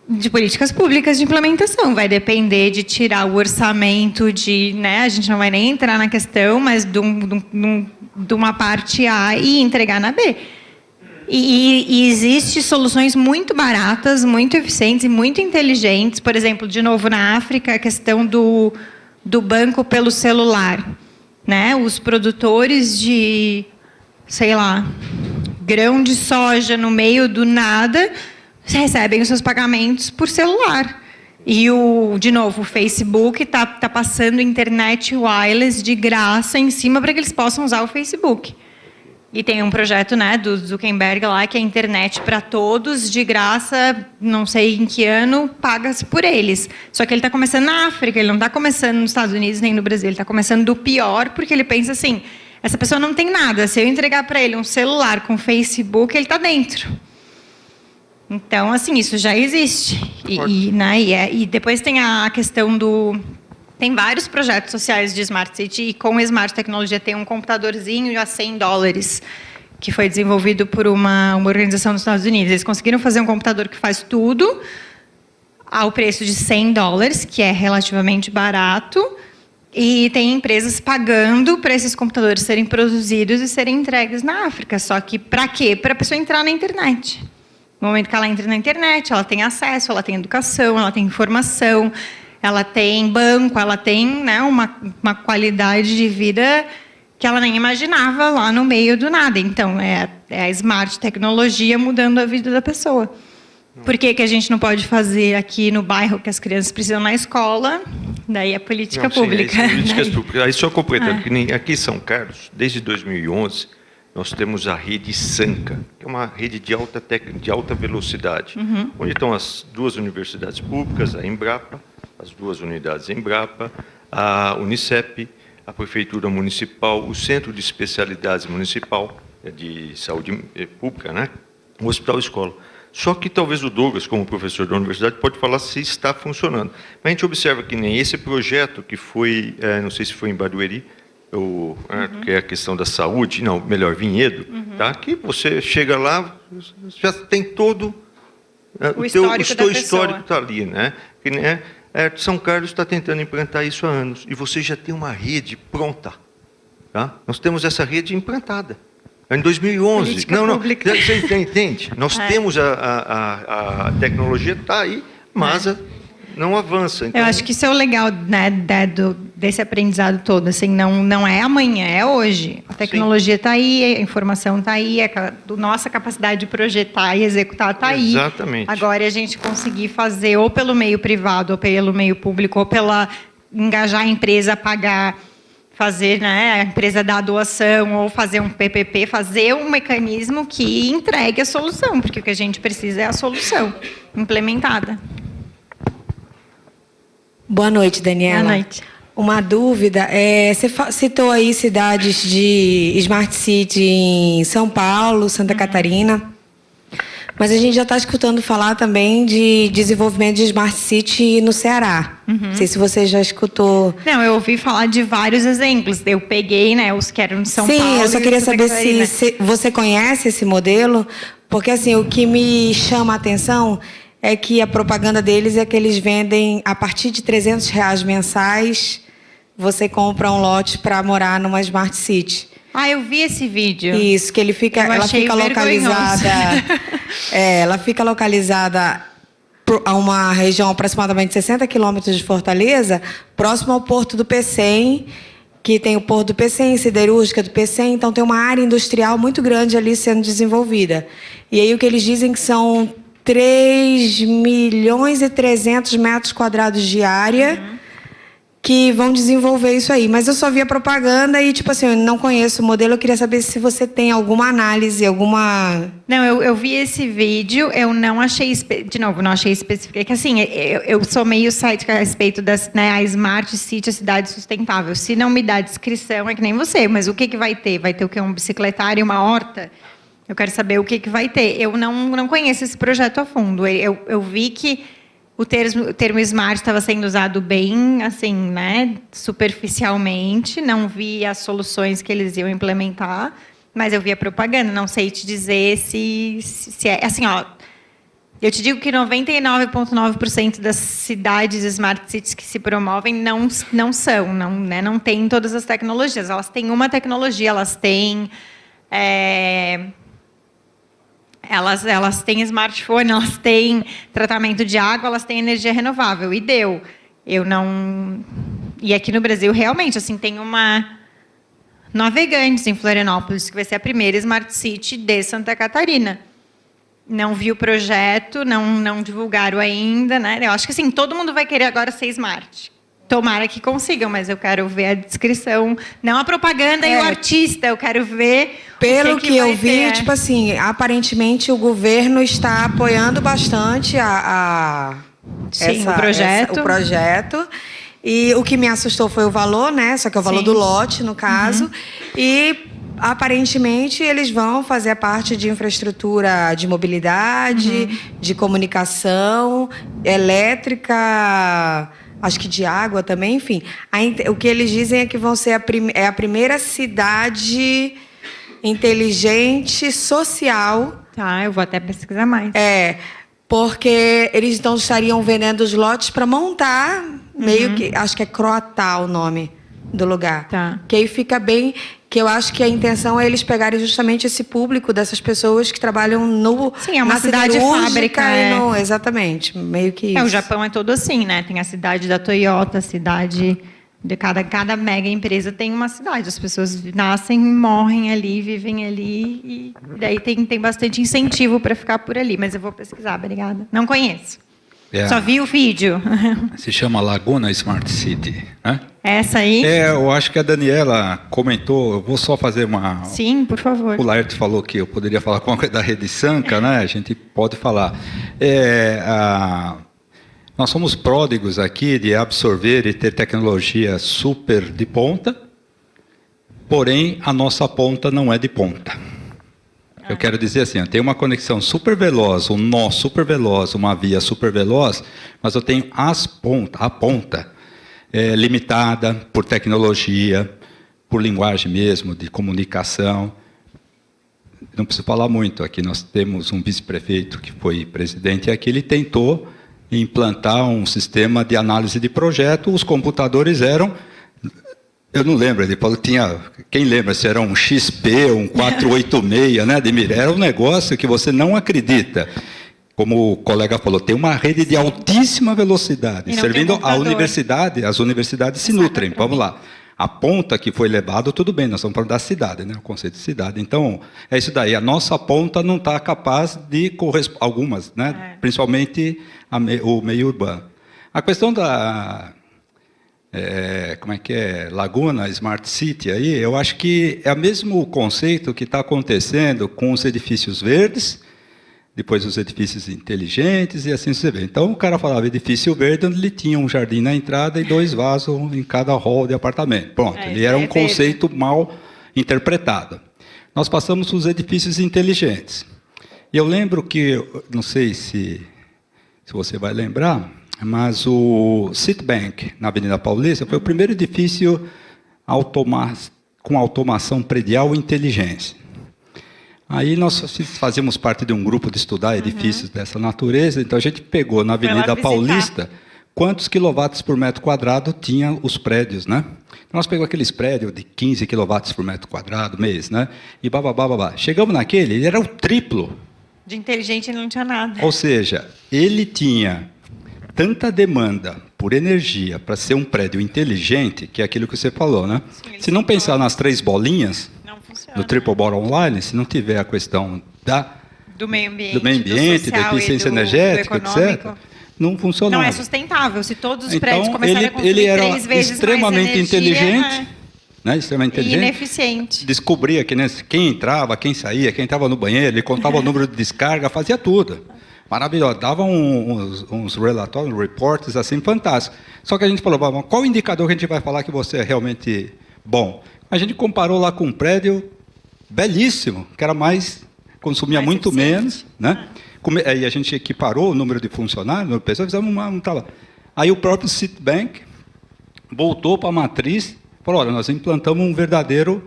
de políticas públicas de implementação. Vai depender de tirar o orçamento né? A gente não vai nem entrar na questão, mas de uma parte A e entregar na B. E existem soluções muito baratas, muito eficientes e muito inteligentes. Por exemplo, de novo, na África, a questão do banco pelo celular, né? Os produtores de, sei lá, grão de soja no meio do nada recebem os seus pagamentos por celular. E de novo, o Facebook está passando internet wireless de graça em cima para que eles possam usar o Facebook. E tem um projeto, né, do Zuckerberg lá, que é internet para todos, de graça, não sei em que ano, paga-se por eles. Só que ele está começando na África, ele não está começando nos Estados Unidos nem no Brasil, ele está começando do pior, porque ele pensa assim, essa pessoa não tem nada, se eu entregar para ele um celular com Facebook, ele está dentro. Então, assim, isso já existe. E depois tem a questão Tem vários projetos sociais de Smart City e com Smart Tecnologia tem um computadorzinho a $100 que foi desenvolvido por uma organização dos Estados Unidos. Eles conseguiram fazer um computador que faz tudo ao preço de $100, que é relativamente barato, e tem empresas pagando para esses computadores serem produzidos e serem entregues na África. Só que para quê? Para a pessoa entrar na internet. No momento que ela entra na internet, ela tem acesso, ela tem educação, ela tem informação, ela tem banco, ela tem, né, uma qualidade de vida que ela nem imaginava lá no meio do nada. Então, é a Smart Tecnologia mudando a vida da pessoa. Por que a gente não pode fazer aqui no bairro que as crianças precisam na escola? Daí é política pública. Sim, políticas públicas. Aí só completando, que nem aqui em São Carlos, desde 2011, nós temos a rede SANCA, que é uma rede de alta velocidade, onde estão as duas universidades públicas, a Embrapa, as duas unidades Embrapa, a Unicep, a Prefeitura Municipal, o Centro de Especialidades Municipal de Saúde Pública, né? O Hospital Escola. Só que talvez o Douglas, como professor da universidade, pode falar se está funcionando. Mas a gente observa que nem esse projeto que foi, não sei se foi em Barueri, que é a questão da saúde, não, melhor, Vinhedo, tá? Que você chega lá, já tem todo o teu histórico está ali, né? Que, né? São Carlos está tentando implantar isso há anos, e você já tem uma rede pronta. Tá? Nós temos essa rede implantada. Em 2011. Política não, pública. você entende? Nós temos a tecnologia, está aí, mas não avança. Então, eu acho que isso é o legal, né, desse aprendizado todo. Assim, não é amanhã, é hoje. A tecnologia está aí, a informação está aí, a nossa capacidade de projetar e executar está aí. Exatamente. Agora é a gente conseguir fazer ou pelo meio privado, ou pelo meio público, ou pela engajar a empresa a pagar, fazer, né, a empresa dar a doação, ou fazer um PPP, fazer um mecanismo que entregue a solução, porque o que a gente precisa é a solução implementada. Boa noite, Daniela. Boa noite. Uma dúvida, você citou aí cidades de Smart City em São Paulo, Santa Catarina, mas a gente já está escutando falar também de desenvolvimento de Smart City no Ceará. Não sei se você já escutou. Não, eu ouvi falar de vários exemplos. Eu peguei, né, os que eram de São Paulo. Sim, eu só queria saber Catarina. se você conhece esse modelo, porque assim, o que me chama a atenção é que a propaganda deles é que eles vendem a partir de R$300 mensais, você compra um lote para morar numa Smart City. Ah, eu vi esse vídeo. Isso, que ela fica localizada. Ela fica localizada a uma região aproximadamente 60 quilômetros de Fortaleza, próximo ao Porto do Pecém, que tem o Porto do Pecém, siderúrgica do Pecém, então tem uma área industrial muito grande ali sendo desenvolvida. E aí o que eles dizem que são 3.300.000 metros quadrados de área que vão desenvolver isso aí. Mas eu só vi a propaganda e, tipo assim, eu não conheço o modelo. Eu queria saber se você tem alguma análise, alguma... Não, eu vi esse vídeo, eu não achei... De novo, não achei específico. É que, assim, eu sou meio cética a respeito das, né, a Smart City, a cidade sustentável. Se não me dá descrição, é que nem você. Mas o que vai ter? Vai ter o quê? Um bicicletário, uma horta? Eu quero saber o que vai ter. Eu não conheço esse projeto a fundo. Eu vi que o termo smart estava sendo usado bem, assim, né, superficialmente. Não vi as soluções que eles iam implementar, mas eu vi a propaganda. Não sei te dizer se é... Assim, ó, eu te digo que 99,9% das cidades smart cities que se promovem não são, né, não têm todas as tecnologias. Elas têm uma tecnologia, elas têm... Elas têm smartphone, elas têm tratamento de água, elas têm energia renovável. E deu. Eu não... E aqui no Brasil, realmente, assim, tem uma Navegantes em Florianópolis, que vai ser a primeira Smart City de Santa Catarina. Não vi o projeto, não divulgaram ainda, né? Eu acho que, assim, todo mundo vai querer agora ser smart. Tomara que consigam, mas eu quero ver a descrição, não a propaganda e o artista, eu quero ver Pelo o que eu vi, ter. tipo assim, aparentemente o governo está apoiando bastante Sim, o projeto. E o que me assustou foi o valor, né? Só que é o valor do lote, no caso. E aparentemente eles vão fazer a parte de infraestrutura de mobilidade, de comunicação, elétrica, acho que de água também, enfim. O que eles dizem é que vão ser a primeira cidade inteligente social. Tá, eu vou até pesquisar mais. Porque eles então estariam vendendo os lotes para montar, meio que, acho que é Croatá o nome do lugar. Tá. Que aí fica bem, que eu acho que a intenção é eles pegarem justamente esse público dessas pessoas que trabalham no... Sim, é uma na cidade siderúrgica fábrica. Exatamente, meio que isso. O Japão é todo assim, né? Tem a cidade da Toyota, a cidade de cada mega empresa tem uma cidade. As pessoas nascem, morrem ali, vivem ali, e daí tem bastante incentivo para ficar por ali. Mas eu vou pesquisar, obrigada. Não conheço. Só vi o vídeo. Se chama Laguna Smart City, né? Essa aí? Eu acho que a Daniela comentou, eu vou só fazer uma... Sim, por favor. O Laerte falou que eu poderia falar com a coisa da Rede Sanca, né? A gente pode falar. Nós somos pródigos aqui de absorver e ter tecnologia super de ponta, porém a nossa ponta não é de ponta. Eu quero dizer assim, eu tenho uma conexão super veloz, um nó super veloz, uma via super veloz, mas eu tenho a ponta limitada por tecnologia, por linguagem mesmo, de comunicação. Não preciso falar muito, aqui nós temos um vice-prefeito que foi presidente, e aqui ele tentou implantar um sistema de análise de projeto, os computadores eram... Eu não lembro, ele falou que tinha... Quem lembra se era um XP, um 486, né, de mira? Era um negócio que você não acredita. Como o colega falou, tem uma rede de altíssima velocidade, servindo a universidade, as universidades se nutrem, vamos lá. A ponta que foi levada, tudo bem, nós estamos falando da cidade, né, o conceito de cidade. Então, é isso daí, a nossa ponta não está capaz de corresponder, algumas, né, principalmente o meio urbano. A questão da... como é que é? Laguna, Smart City, aí, eu acho que é o mesmo conceito que está acontecendo com os edifícios verdes, depois os edifícios inteligentes e assim você vê. Então, o cara falava edifício verde, onde ele tinha um jardim na entrada e 2 vasos em cada hall de apartamento. Pronto, ele era um conceito mal interpretado. Nós passamos para os edifícios inteligentes. E eu lembro que, não sei se você vai lembrar, mas o Citibank, na Avenida Paulista, foi o primeiro edifício com automação predial e inteligência. Aí nós fazíamos parte de um grupo de estudar edifícios dessa natureza, então a gente pegou na Avenida Paulista quantos quilowatts por metro quadrado tinham os prédios, né? Nós pegamos aqueles prédios de 15 quilowatts por metro quadrado mês, né? E bababá. Chegamos naquele, ele era o triplo. De inteligente ele não tinha nada. Ou seja, ele tinha tanta demanda por energia para ser um prédio inteligente, que é aquilo que você falou, né? Sim, se não pensar nas 3 bolinhas do triple bottom line, se não tiver a questão do meio ambiente, da eficiência energética, etc., não funciona. Não é sustentável. Se todos os prédios começarem a consumir 3 vezes extremamente mais energia, inteligente, né? Extremamente inteligente, e ineficiente. Descobria quem entrava, quem saía, quem estava no banheiro, ele contava o número de descarga, fazia tudo. Maravilhoso, dava uns relatórios, reportes assim, fantásticos. Só que a gente falou, qual o indicador que a gente vai falar que você é realmente bom? A gente comparou lá com um prédio belíssimo, que era consumia muito menos, né? Aí a gente equiparou o número de funcionários, o número de pessoas, fizemos um trabalho. Aí o próprio Citibank voltou para a matriz, falou, olha, nós implantamos um verdadeiro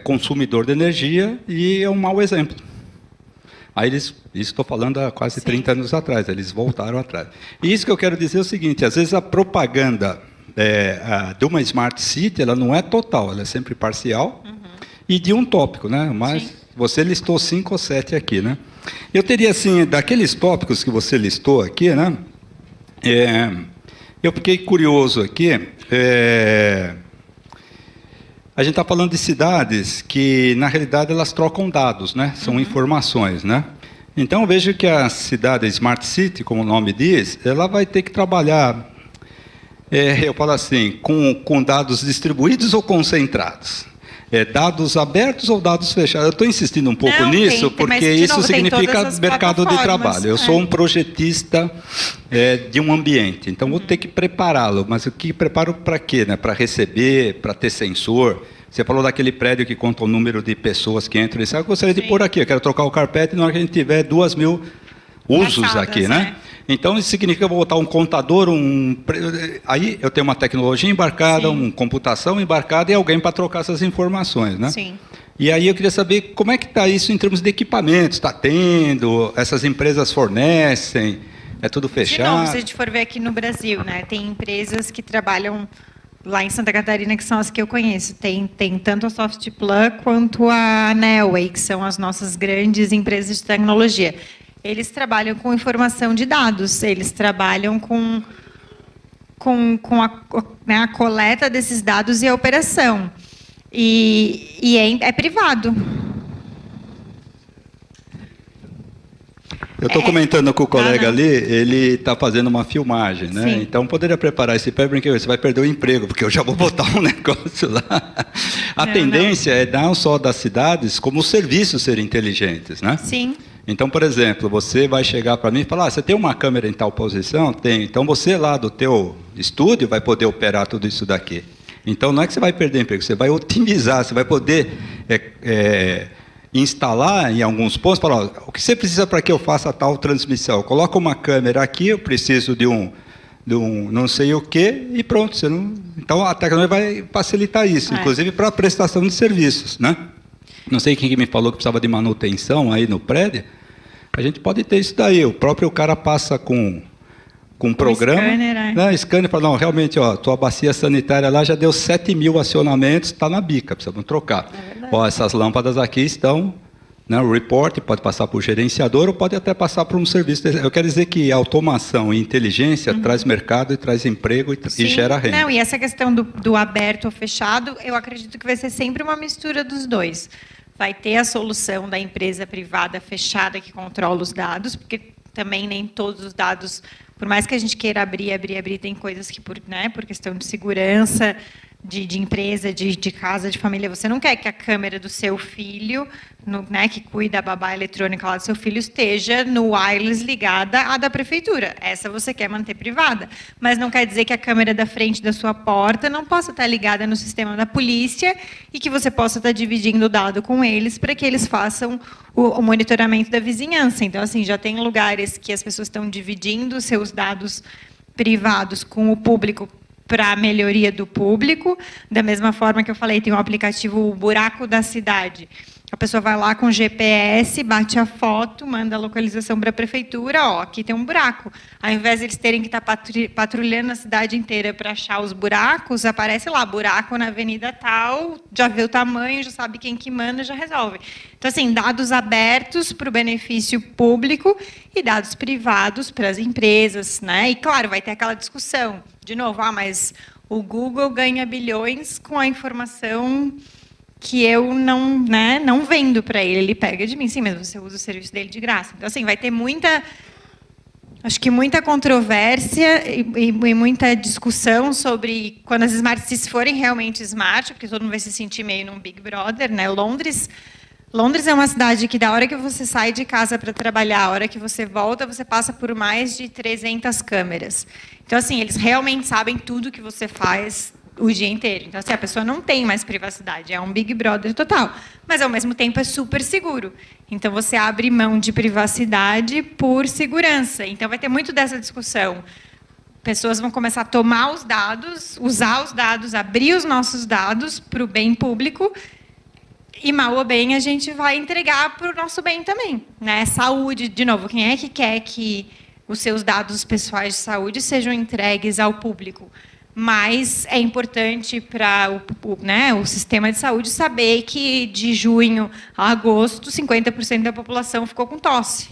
consumidor de energia e é um mau exemplo. Aí isso estou falando há quase 30 anos atrás, eles voltaram atrás. E isso que eu quero dizer é o seguinte, às vezes a propaganda de uma Smart City, ela não é total, ela é sempre parcial e de um tópico, né? Mas você listou 5 ou 7 aqui, né? Eu teria, assim, daqueles tópicos que você listou aqui, né? Eu fiquei curioso aqui. A gente está falando de cidades que, na realidade, elas trocam dados, né? São informações, né? Então, eu vejo que a cidade Smart City, como o nome diz, ela vai ter que trabalhar, eu falo assim, com dados distribuídos ou concentrados? Dados abertos ou dados fechados? Eu estou insistindo um pouco nisso, porque isso significa mercado de trabalho. Eu sou um projetista de um ambiente, então vou ter que prepará-lo. Mas o que preparo para quê? Né? Para receber, para ter sensor. Você falou daquele prédio que conta o número de pessoas que entram e saem. Eu gostaria de pôr aqui, eu quero trocar o carpete na hora que a gente tiver 2.000 usos aqui, né? Então, isso significa que eu vou botar um contador, aí eu tenho uma tecnologia embarcada, uma computação embarcada e alguém para trocar essas informações, né? Sim. E aí eu queria saber como é que está isso em termos de equipamentos. Está tendo? Essas empresas fornecem? É tudo fechado? Se a gente for ver aqui no Brasil, né? Tem empresas que trabalham lá em Santa Catarina, que são as que eu conheço. Tem tanto a Softplug quanto a Nelway, que são as nossas grandes empresas de tecnologia. Eles trabalham com informação de dados, eles trabalham com a coleta desses dados e a operação. E é privado. Eu estou comentando com o colega ali, ele está fazendo uma filmagem, né? Sim. Então, poderia preparar esse pé, porque você vai perder o emprego, porque eu já vou botar um negócio lá. A tendência é não só das cidades, como os serviços serem inteligentes, né? Sim. Então, por exemplo, você vai chegar para mim e falar, você tem uma câmera em tal posição? Tem. Então, você lá do teu estúdio vai poder operar tudo isso daqui. Então, não é que você vai perder emprego, você vai otimizar, você vai poder instalar em alguns pontos, falar, ó, o que você precisa para que eu faça tal transmissão? Coloca uma câmera aqui, eu preciso de um não sei o quê, e pronto. Então, a tecnologia vai facilitar isso, inclusive para a prestação de serviços, né? Não sei quem que me falou que precisava de manutenção aí no prédio. A gente pode ter isso daí. O próprio cara passa com um programa, scanner, né? Scanner fala, não, realmente, ó, tua bacia sanitária lá já deu 7.000 acionamentos, está na bica, precisamos trocar. Ó, essas lâmpadas aqui estão, né, o report pode passar para o gerenciador ou pode até passar para um serviço. Eu quero dizer que a automação e inteligência traz mercado e traz emprego e gera renda. Não, e essa questão do aberto ou fechado, eu acredito que vai ser sempre uma mistura dos dois. Vai ter a solução da empresa privada fechada que controla os dados, porque também nem todos os dados, por mais que a gente queira abrir, tem coisas que, por questão de segurança, de empresa, de casa, de família, você não quer que a câmera do seu filho, que cuida da babá eletrônica lá do seu filho, esteja no wireless ligada à da prefeitura. Essa você quer manter privada. Mas não quer dizer que a câmera da frente da sua porta não possa estar ligada no sistema da polícia e que você possa estar dividindo o dado com eles para que eles façam o monitoramento da vizinhança. Então, assim, já tem lugares que as pessoas estão dividindo seus dados privados com o público para a melhoria do público. Da mesma forma que eu falei, tem um aplicativo o Buraco da Cidade. A pessoa vai lá com GPS, bate a foto, manda a localização para a prefeitura, ó, aqui tem um buraco. Ao invés de eles terem que estar patrulhando a cidade inteira para achar os buracos, aparece lá, buraco na avenida tal, já vê o tamanho, já sabe quem que manda, já resolve. Então, assim, dados abertos para o benefício público e dados privados para as empresas, né? E, claro, vai ter aquela discussão. De novo, mas o Google ganha bilhões com a informação que eu não vendo para ele. Ele pega de mim, sim, mas você usa o serviço dele de graça. Então, assim, vai ter muita controvérsia e muita discussão sobre quando as smart cities forem realmente smart, porque todo mundo vai se sentir meio num Big Brother, né? Londres é uma cidade que, da hora que você sai de casa para trabalhar, a hora que você volta, você passa por mais de 300 câmeras. Então, assim, eles realmente sabem tudo que você faz o dia inteiro. Então, assim, a pessoa não tem mais privacidade, é um Big Brother total. Mas, ao mesmo tempo, é super seguro. Então, você abre mão de privacidade por segurança. Então, vai ter muito dessa discussão. Pessoas vão começar a tomar os dados, usar os dados, abrir os nossos dados para o bem público. E, mal ou bem, a gente vai entregar para o nosso bem também, né? Saúde, de novo, quem é que quer que os seus dados pessoais de saúde sejam entregues ao público? Mas é importante para o sistema de saúde saber que, de junho a agosto, 50% da população ficou com tosse.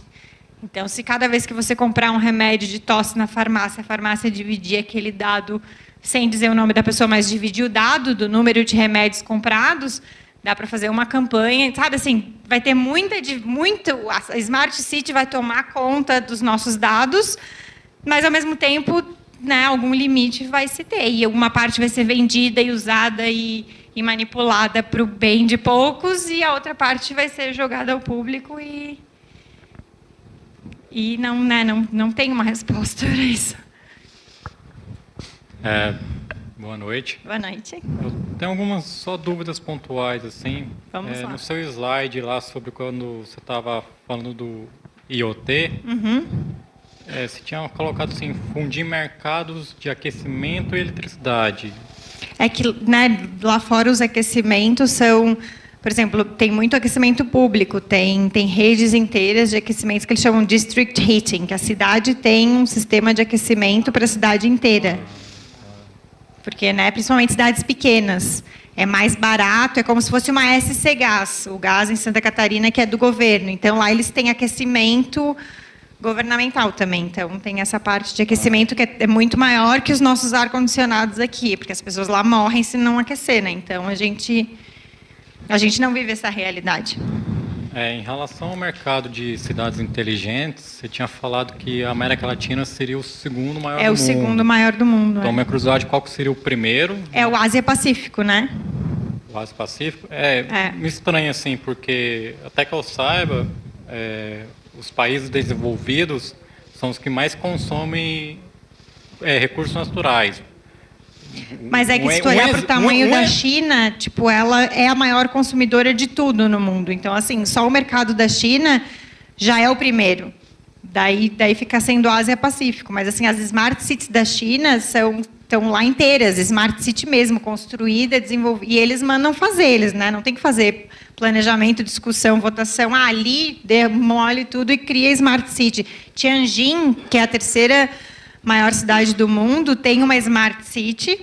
Então, se cada vez que você comprar um remédio de tosse na farmácia, a farmácia dividir aquele dado, sem dizer o nome da pessoa, mas dividir o dado do número de remédios comprados, dá para fazer uma campanha, sabe, assim, vai ter a Smart City vai tomar conta dos nossos dados, mas, ao mesmo tempo, algum limite vai se ter, e uma parte vai ser vendida e usada e manipulada para o bem de poucos, e a outra parte vai ser jogada ao público e não tem uma resposta para isso. Boa noite. Boa noite. Eu tenho algumas só dúvidas pontuais, assim. Vamos lá. No seu slide lá sobre quando você estava falando do IoT, você tinha colocado assim, fundir mercados de aquecimento e eletricidade. É que, lá fora os aquecimentos são, por exemplo, tem muito aquecimento público, tem redes inteiras de aquecimento que eles chamam de district heating, que a cidade tem um sistema de aquecimento para a cidade inteira. Porque, principalmente cidades pequenas, é mais barato, é como se fosse uma SC Gás, o gás em Santa Catarina, que é do governo. Então, lá eles têm aquecimento governamental também. Então, tem essa parte de aquecimento que é muito maior que os nossos ar-condicionados aqui, porque as pessoas lá morrem se não aquecer, né? Então, a gente não vive essa realidade. Em relação ao mercado de cidades inteligentes, você tinha falado que a América Latina seria o segundo maior do mundo. É o segundo maior do mundo. Então, minha curiosidade, qual que seria o primeiro? É o Ásia-Pacífico, né? O Ásia-Pacífico? Me estranha, assim, porque, até que eu saiba, os países desenvolvidos são os que mais consomem recursos naturais. Mas é que se tu olhar para o tamanho da China, tipo, ela é a maior consumidora de tudo no mundo. Então, assim, só o mercado da China já é o primeiro. Daí fica sendo Ásia-Pacífico. Mas, assim, as Smart Cities da China estão lá inteiras, Smart City mesmo, construída, desenvolvida. E eles mandam fazer, eles, né? Não tem que fazer planejamento, discussão, votação. Ali, demole tudo e cria Smart City. Tianjin, que é a terceira maior cidade do mundo, tem uma Smart City.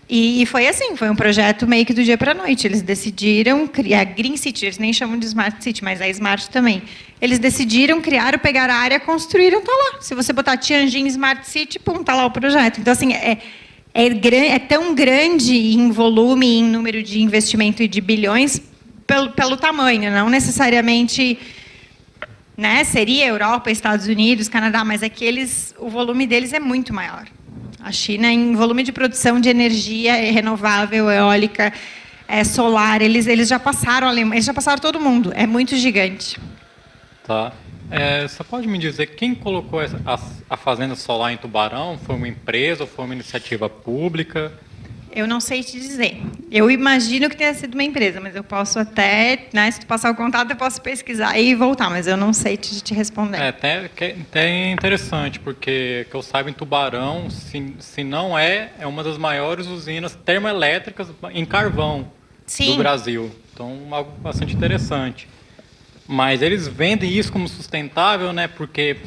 E foi assim, foi um projeto meio que do dia para a noite. Eles decidiram criar Green City, eles nem chamam de Smart City, mas é Smart também. Eles decidiram, criaram, pegaram a área, construíram, está lá. Se você botar Tianjin Smart City, pum, está lá o projeto. Então, assim, é tão grande em volume, em número de investimento e de bilhões, pelo tamanho, não necessariamente, né, seria Europa, Estados Unidos, Canadá, mas é que o volume deles é muito maior. A China, em volume de produção de energia renovável, eólica, solar, eles já passaram eles já passaram todo mundo. É muito gigante. Tá. Você pode me dizer quem colocou a fazenda solar em Tubarão? Foi uma empresa ou foi uma iniciativa pública? Eu não sei te dizer. Eu imagino que tenha sido uma empresa, mas eu posso até, né, se tu passar o contato, eu posso pesquisar e voltar, mas eu não sei te responder. Até interessante, porque que eu saiba, em Tubarão, se não é uma das maiores usinas termoelétricas em carvão do Brasil. Então, algo bastante interessante. Mas eles vendem isso como sustentável, né? Porque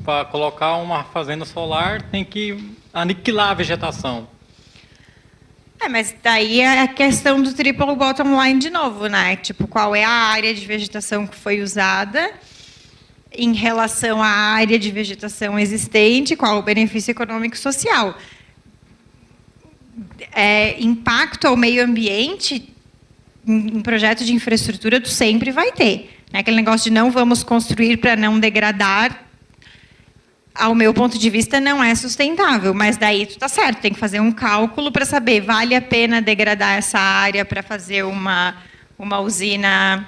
para colocar uma fazenda solar tem que aniquilar a vegetação. Mas daí é a questão do triple bottom line de novo, né? Tipo, qual é a área de vegetação que foi usada em relação à área de vegetação existente, qual o benefício econômico e social. Impacto ao meio ambiente em projetos de infraestrutura tu sempre vai ter. Né? Aquele negócio de não vamos construir para não degradar, ao meu ponto de vista, não é sustentável. Mas daí tu está certo, tem que fazer um cálculo para saber, vale a pena degradar essa área para fazer uma usina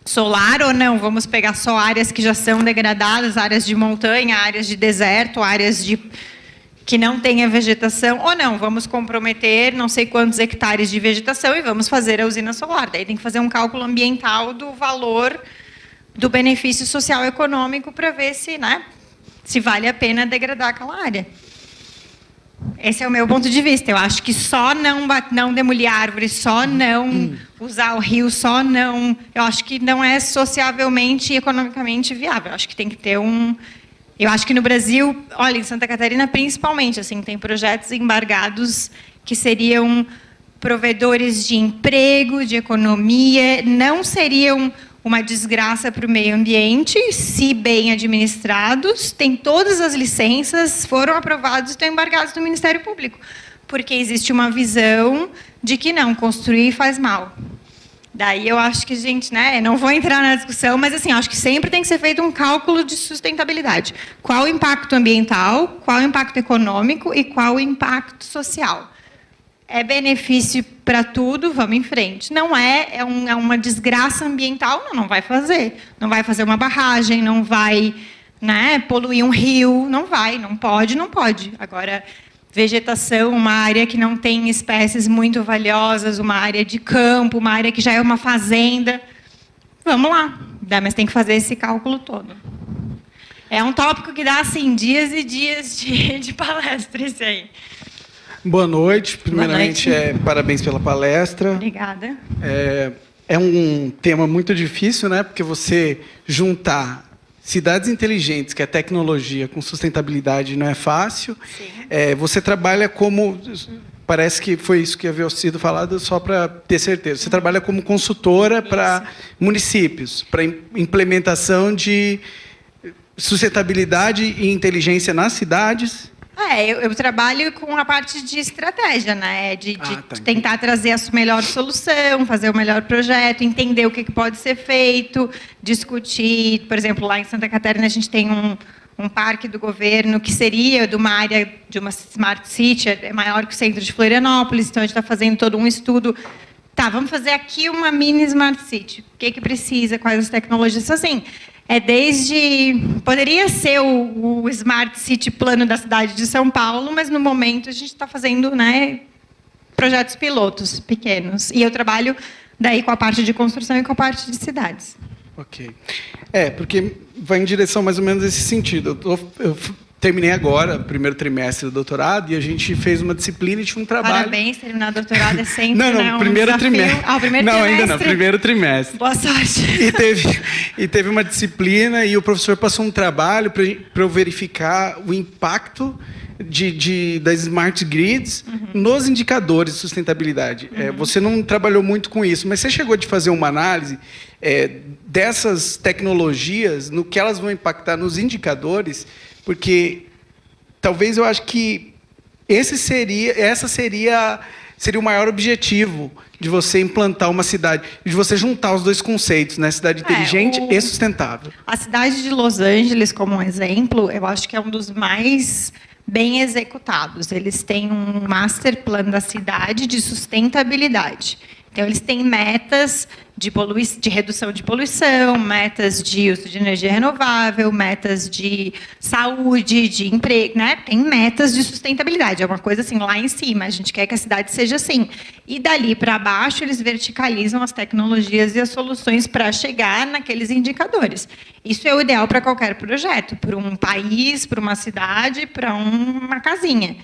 solar ou não? Vamos pegar só áreas que já são degradadas, áreas de montanha, áreas de deserto, áreas que não tenha vegetação, ou não, vamos comprometer não sei quantos hectares de vegetação e vamos fazer a usina solar. Daí tem que fazer um cálculo ambiental do valor do benefício social e econômico para ver se vale a pena degradar aquela área. Esse é o meu ponto de vista. Eu acho que só não demolir árvores, só não usar o rio, só não... Eu acho que não é sociavelmente e economicamente viável. Eu acho que tem que ter Eu acho que no Brasil, olha, em Santa Catarina principalmente, assim, tem projetos embargados que seriam provedores de emprego, de economia, não seriam uma desgraça para o meio ambiente, se bem administrados, tem todas as licenças, foram aprovados e estão embargados no Ministério Público, porque existe uma visão de que não, construir faz mal. Daí eu acho que, gente, né, não vou entrar na discussão, mas assim, acho que sempre tem que ser feito um cálculo de sustentabilidade. Qual o impacto ambiental, qual o impacto econômico e qual o impacto social. É benefício para tudo, vamos em frente. Não é uma desgraça ambiental, não vai fazer. Não vai fazer uma barragem, não vai, né, poluir um rio, não vai, não pode. Agora, vegetação, uma área que não tem espécies muito valiosas, uma área de campo, uma área que já é uma fazenda, vamos lá. Mas tem que fazer esse cálculo todo. É um tópico que dá, assim, dias e dias de palestra, esse aí. Boa noite. Primeiramente, Boa noite. Parabéns pela palestra. Obrigada. É um tema muito difícil, né? Porque você juntar cidades inteligentes, que é tecnologia, com sustentabilidade não é fácil. Você trabalha como... Parece que foi isso que havia sido falado, só para ter certeza. Você trabalha como consultora para municípios, para implementação de sustentabilidade e inteligência nas cidades. Eu trabalho com a parte de estratégia, né? De tentar trazer a melhor solução, fazer o melhor projeto, entender o que pode ser feito, discutir. Por exemplo, lá em Santa Catarina, a gente tem um parque do governo que seria de uma área, de uma Smart City, é maior que o centro de Florianópolis, então a gente está fazendo todo um estudo. Tá, vamos fazer aqui uma mini Smart City. O que precisa, quais as tecnologias, assim... Poderia ser o Smart City plano da cidade de São Paulo, mas no momento a gente está fazendo, né, projetos pilotos pequenos. E eu trabalho daí com a parte de construção e com a parte de cidades. Ok. Porque vai em direção mais ou menos nesse sentido. Eu terminei agora, o primeiro trimestre do doutorado, e a gente fez uma disciplina e tinha um trabalho... Parabéns, terminar doutorado é sempre não, primeiro trimestre. O primeiro não, trimestre. Ainda não, primeiro trimestre. Boa sorte. E teve uma disciplina e o professor passou um trabalho para eu verificar o impacto das smart grids nos indicadores de sustentabilidade. Você não trabalhou muito com isso, mas você chegou de fazer uma análise dessas tecnologias, no que elas vão impactar nos indicadores, porque talvez eu acho que essa seria o maior objetivo de você implantar uma cidade, de você juntar os dois conceitos, né? Cidade inteligente e sustentável. A cidade de Los Angeles, como um exemplo, eu acho que é um dos mais bem executados. Eles têm um master plan da cidade de sustentabilidade. Então, eles têm metas de redução de poluição, metas de uso de energia renovável, metas de saúde, de emprego, né? Tem metas de sustentabilidade, é uma coisa assim, lá em cima, a gente quer que a cidade seja assim. E dali para baixo, eles verticalizam as tecnologias e as soluções para chegar naqueles indicadores. Isso é o ideal para qualquer projeto, para um país, para uma cidade, para uma casinha.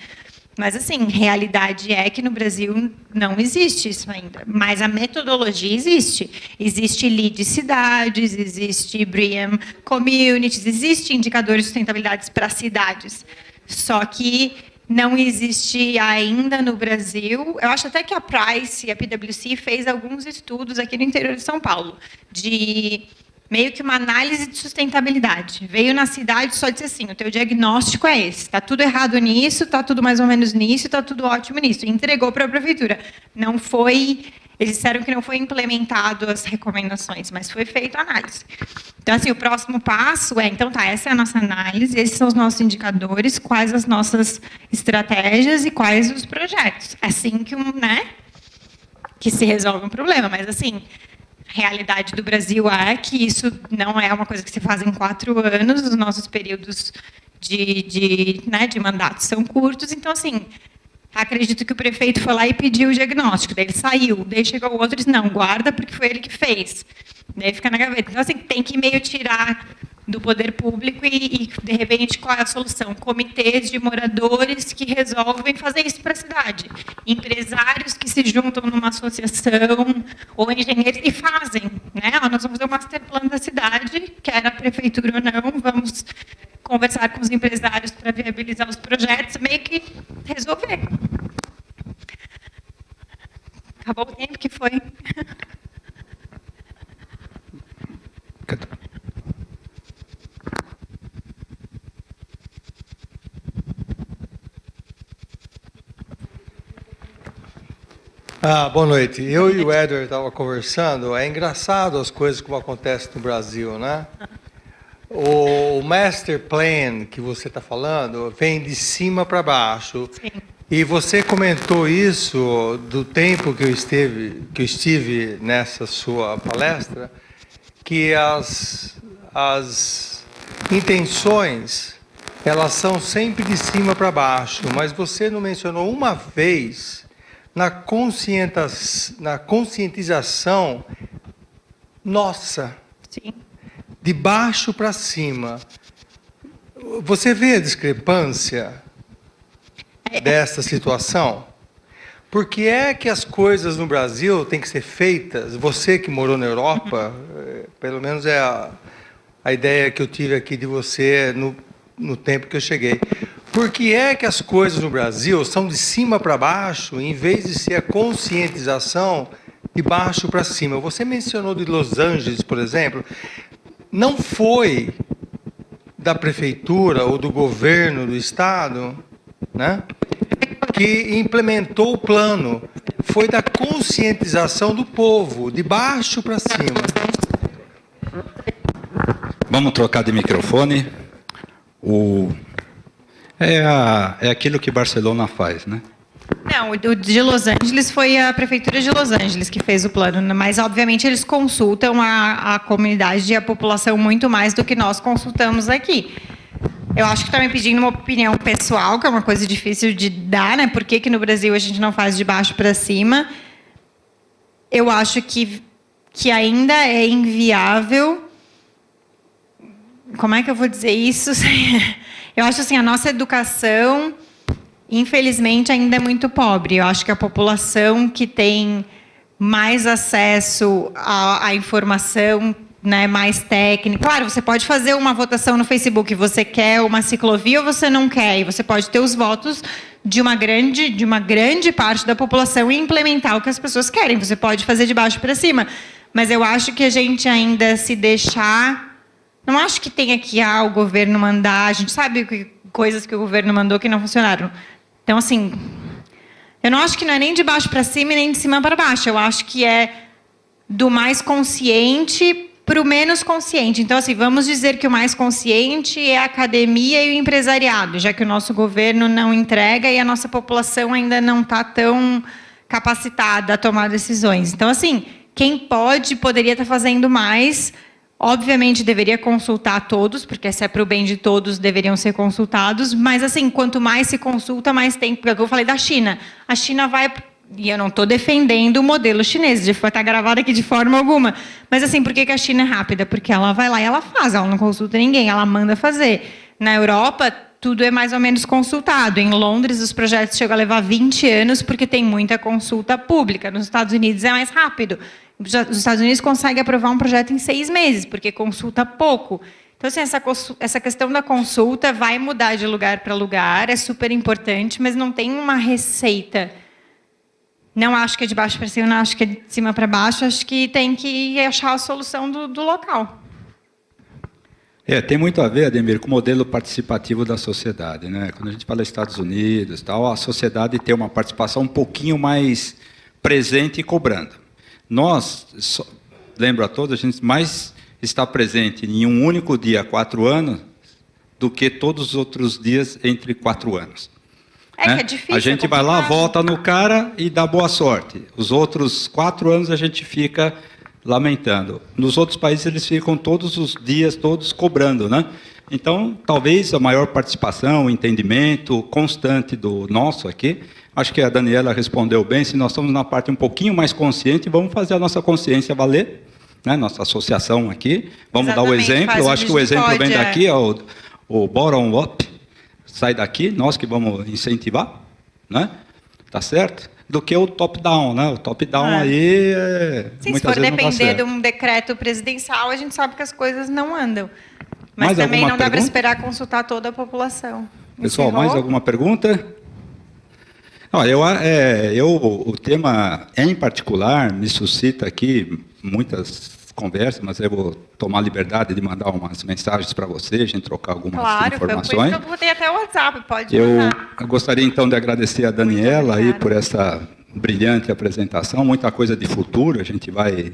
Mas, assim, realidade é que no Brasil não existe isso ainda. Mas a metodologia existe. Existe LEED cidades, existe BREEAM communities, existe indicadores de sustentabilidade para cidades. Só que não existe ainda no Brasil. Eu acho até que a Price e a PwC fez alguns estudos aqui no interior de São Paulo, de meio que uma análise de sustentabilidade. Veio na cidade e só disse assim, o teu diagnóstico é esse, está tudo errado nisso, está tudo mais ou menos nisso, está tudo ótimo nisso. E entregou para a prefeitura. Não foi, eles disseram que não foi implementado as recomendações, mas foi feita a análise. Então, assim, o próximo passo é, então, essa é a nossa análise, esses são os nossos indicadores, quais as nossas estratégias e quais os projetos. Assim que se resolve um problema, mas, assim, a realidade do Brasil é que isso não é uma coisa que se faz em 4 anos, os nossos períodos de mandato são curtos, então, assim, acredito que o prefeito foi lá e pediu o diagnóstico, daí ele saiu, daí chegou o outro e disse, não, guarda porque foi ele que fez, daí fica na gaveta. Então, assim, tem que meio tirar do poder público e, de repente, qual é a solução? Comitês de moradores que resolvem fazer isso para a cidade. Empresários que se juntam numa associação, ou engenheiros e fazem. Né? Nós vamos fazer o master plan da cidade, quer a prefeitura ou não, vamos conversar com os empresários para viabilizar os projetos, meio que resolver. Acabou o tempo que foi. Boa noite. Eu e o Edward estavam conversando. É engraçado as coisas como acontecem no Brasil, né? O master plan que você está falando vem de cima para baixo. Sim. E você comentou isso do tempo que eu estive nessa sua palestra, que as intenções elas são sempre de cima para baixo, mas você não mencionou uma vez na conscientização nossa, Sim. de baixo para cima. Você vê a discrepância dessa situação? Por que é que as coisas no Brasil têm que ser feitas? Você que morou na Europa, pelo menos é a ideia que eu tive aqui de você no tempo que eu cheguei. Por que é que as coisas no Brasil são de cima para baixo, em vez de ser a conscientização de baixo para cima? Você mencionou de Los Angeles, por exemplo. Não foi da prefeitura ou do governo do estado, né, que implementou o plano. Foi da conscientização do povo, de baixo para cima. Vamos trocar de microfone. É aquilo que Barcelona faz, né? Não, o de Los Angeles foi a prefeitura de Los Angeles que fez o plano, mas obviamente eles consultam a comunidade e a população muito mais do que nós consultamos aqui. Eu acho que está me pedindo uma opinião pessoal, que é uma coisa difícil de dar, né? Por que no Brasil a gente não faz de baixo para cima? Eu acho que ainda é inviável. Como é que eu vou dizer isso? Eu acho assim, a nossa educação, infelizmente, ainda é muito pobre. Eu acho que a população que tem mais acesso à informação, né, mais técnica. Claro, você pode fazer uma votação no Facebook, você quer uma ciclovia ou você não quer, e você pode ter os votos de uma grande parte da população e implementar o que as pessoas querem. Você pode fazer de baixo para cima. Mas eu acho que a gente ainda se deixar... Não acho que tenha que o governo mandar... A gente sabe coisas que o governo mandou que não funcionaram. Então, assim... Eu não acho que não é nem de baixo para cima e nem de cima para baixo. Eu acho que é do mais consciente para o menos consciente. Então, assim, vamos dizer que o mais consciente é a academia e o empresariado, já que o nosso governo não entrega e a nossa população ainda não está tão capacitada a tomar decisões. Então, assim, quem poderia estar fazendo mais. Obviamente, deveria consultar todos, porque se é para o bem de todos, deveriam ser consultados. Mas, assim, quanto mais se consulta, mais tem... Porque eu falei da China. A China vai... E eu não estou defendendo o modelo chinês, está gravado aqui de forma alguma. Mas, assim, por que a China é rápida? Porque ela vai lá e ela faz, ela não consulta ninguém, ela manda fazer. Na Europa, tudo é mais ou menos consultado. Em Londres, os projetos chegam a levar 20 anos, porque tem muita consulta pública. Nos Estados Unidos é mais rápido. Os Estados Unidos conseguem aprovar um projeto em 6 meses, porque consulta pouco. Então, assim, essa questão da consulta vai mudar de lugar para lugar, é super importante, mas não tem uma receita. Não acho que é de baixo para cima, não acho que é de cima para baixo, acho que tem que achar a solução do local. Tem muito a ver, Ademir, com o modelo participativo da sociedade, né? Quando a gente fala Estados Unidos, tal, a sociedade tem uma participação um pouquinho mais presente e cobrando. Nós, lembro a todos, a gente mais está presente em um único dia há 4 anos do que todos os outros dias entre 4 anos. Que é difícil. A gente vai lá, vota no cara e dá boa sorte. Os outros 4 anos a gente fica lamentando. Nos outros países eles ficam todos os dias, todos cobrando, né? Então, talvez a maior participação, o entendimento constante do nosso aqui, acho que a Daniela respondeu bem, se nós estamos na parte um pouquinho mais consciente, vamos fazer a nossa consciência valer, né? Nossa associação aqui, vamos dar o exemplo, eu acho que o exemplo vem daqui, o bottom up, sai daqui, nós que vamos incentivar, né? Tá certo? Do que o top-down, né? O top-down aí Sim, muitas se for vezes não dá depender certo. de um decreto presidencial, a gente sabe que as coisas não andam. Mas Mais também alguma não dá para pergunta? esperar consultar toda a população. Pessoal, mais alguma pergunta? O tema em particular me suscita aqui muitas conversas, mas eu vou tomar a liberdade de mandar umas mensagens para você, a gente trocar algumas informações. Claro, eu botei até o WhatsApp, pode mandar. Eu gostaria então de agradecer a Daniela aí por essa brilhante apresentação, muita coisa de futuro, a gente vai,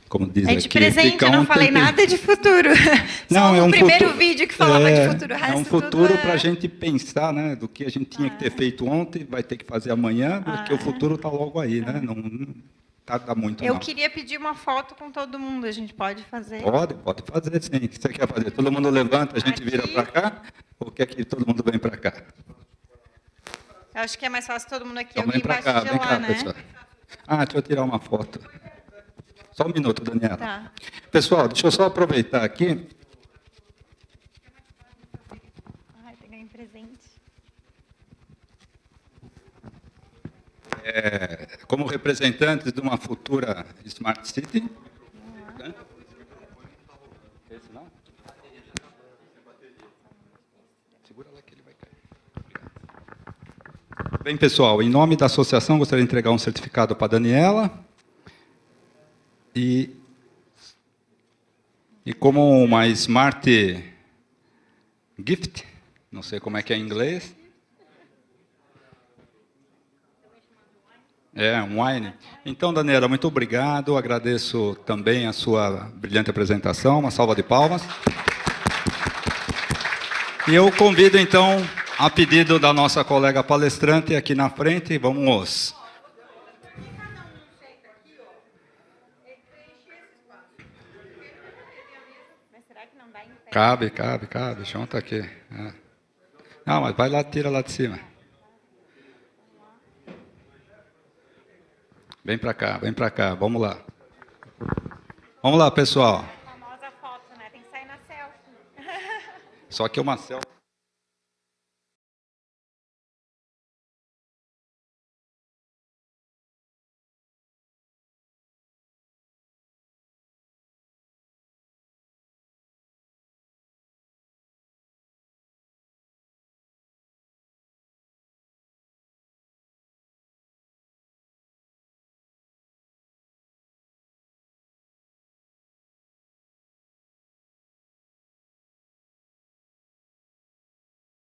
como diz aqui... de presente, eu não falei nada de futuro. Não, Só no primeiro vídeo que falava de futuro. O resto é um futuro para a gente pensar, né, do que a gente tinha que ter feito ontem, vai ter que fazer amanhã, porque o futuro está logo aí, né? Não tarda muito, Eu não. queria pedir uma foto com todo mundo, a gente pode fazer? Pode fazer, sim. O que você quer fazer? Todo mundo levanta, a gente vira para cá? Ou quer que todo mundo venha para cá? Eu acho que é mais fácil todo mundo aqui, Então alguém vem para embaixo cá, de vem lá, cá, né? pessoal. Deixa eu tirar uma foto. Só um minuto, Daniela. Tá. Pessoal, deixa eu só aproveitar aqui. Pegar em presente. Como representantes de uma futura Smart City. Né? Esse não? Segura lá que ele vai cair. Obrigado. Bem, pessoal, em nome da associação, gostaria de entregar um certificado para a Daniela. E como uma Smart Gift, não sei como é que é em inglês. Um wine. Então, Daniela, muito obrigado. Agradeço também a sua brilhante apresentação. Uma salva de palmas. E eu convido, então, a pedido da nossa colega palestrante aqui na frente, vamos... Cabe. O chão está aqui. Não, mas vai lá, tira lá de cima. Vem para cá, vamos lá. Vamos lá, pessoal. A famosa foto, né? Tem que sair na selfie. Só que é uma selfie.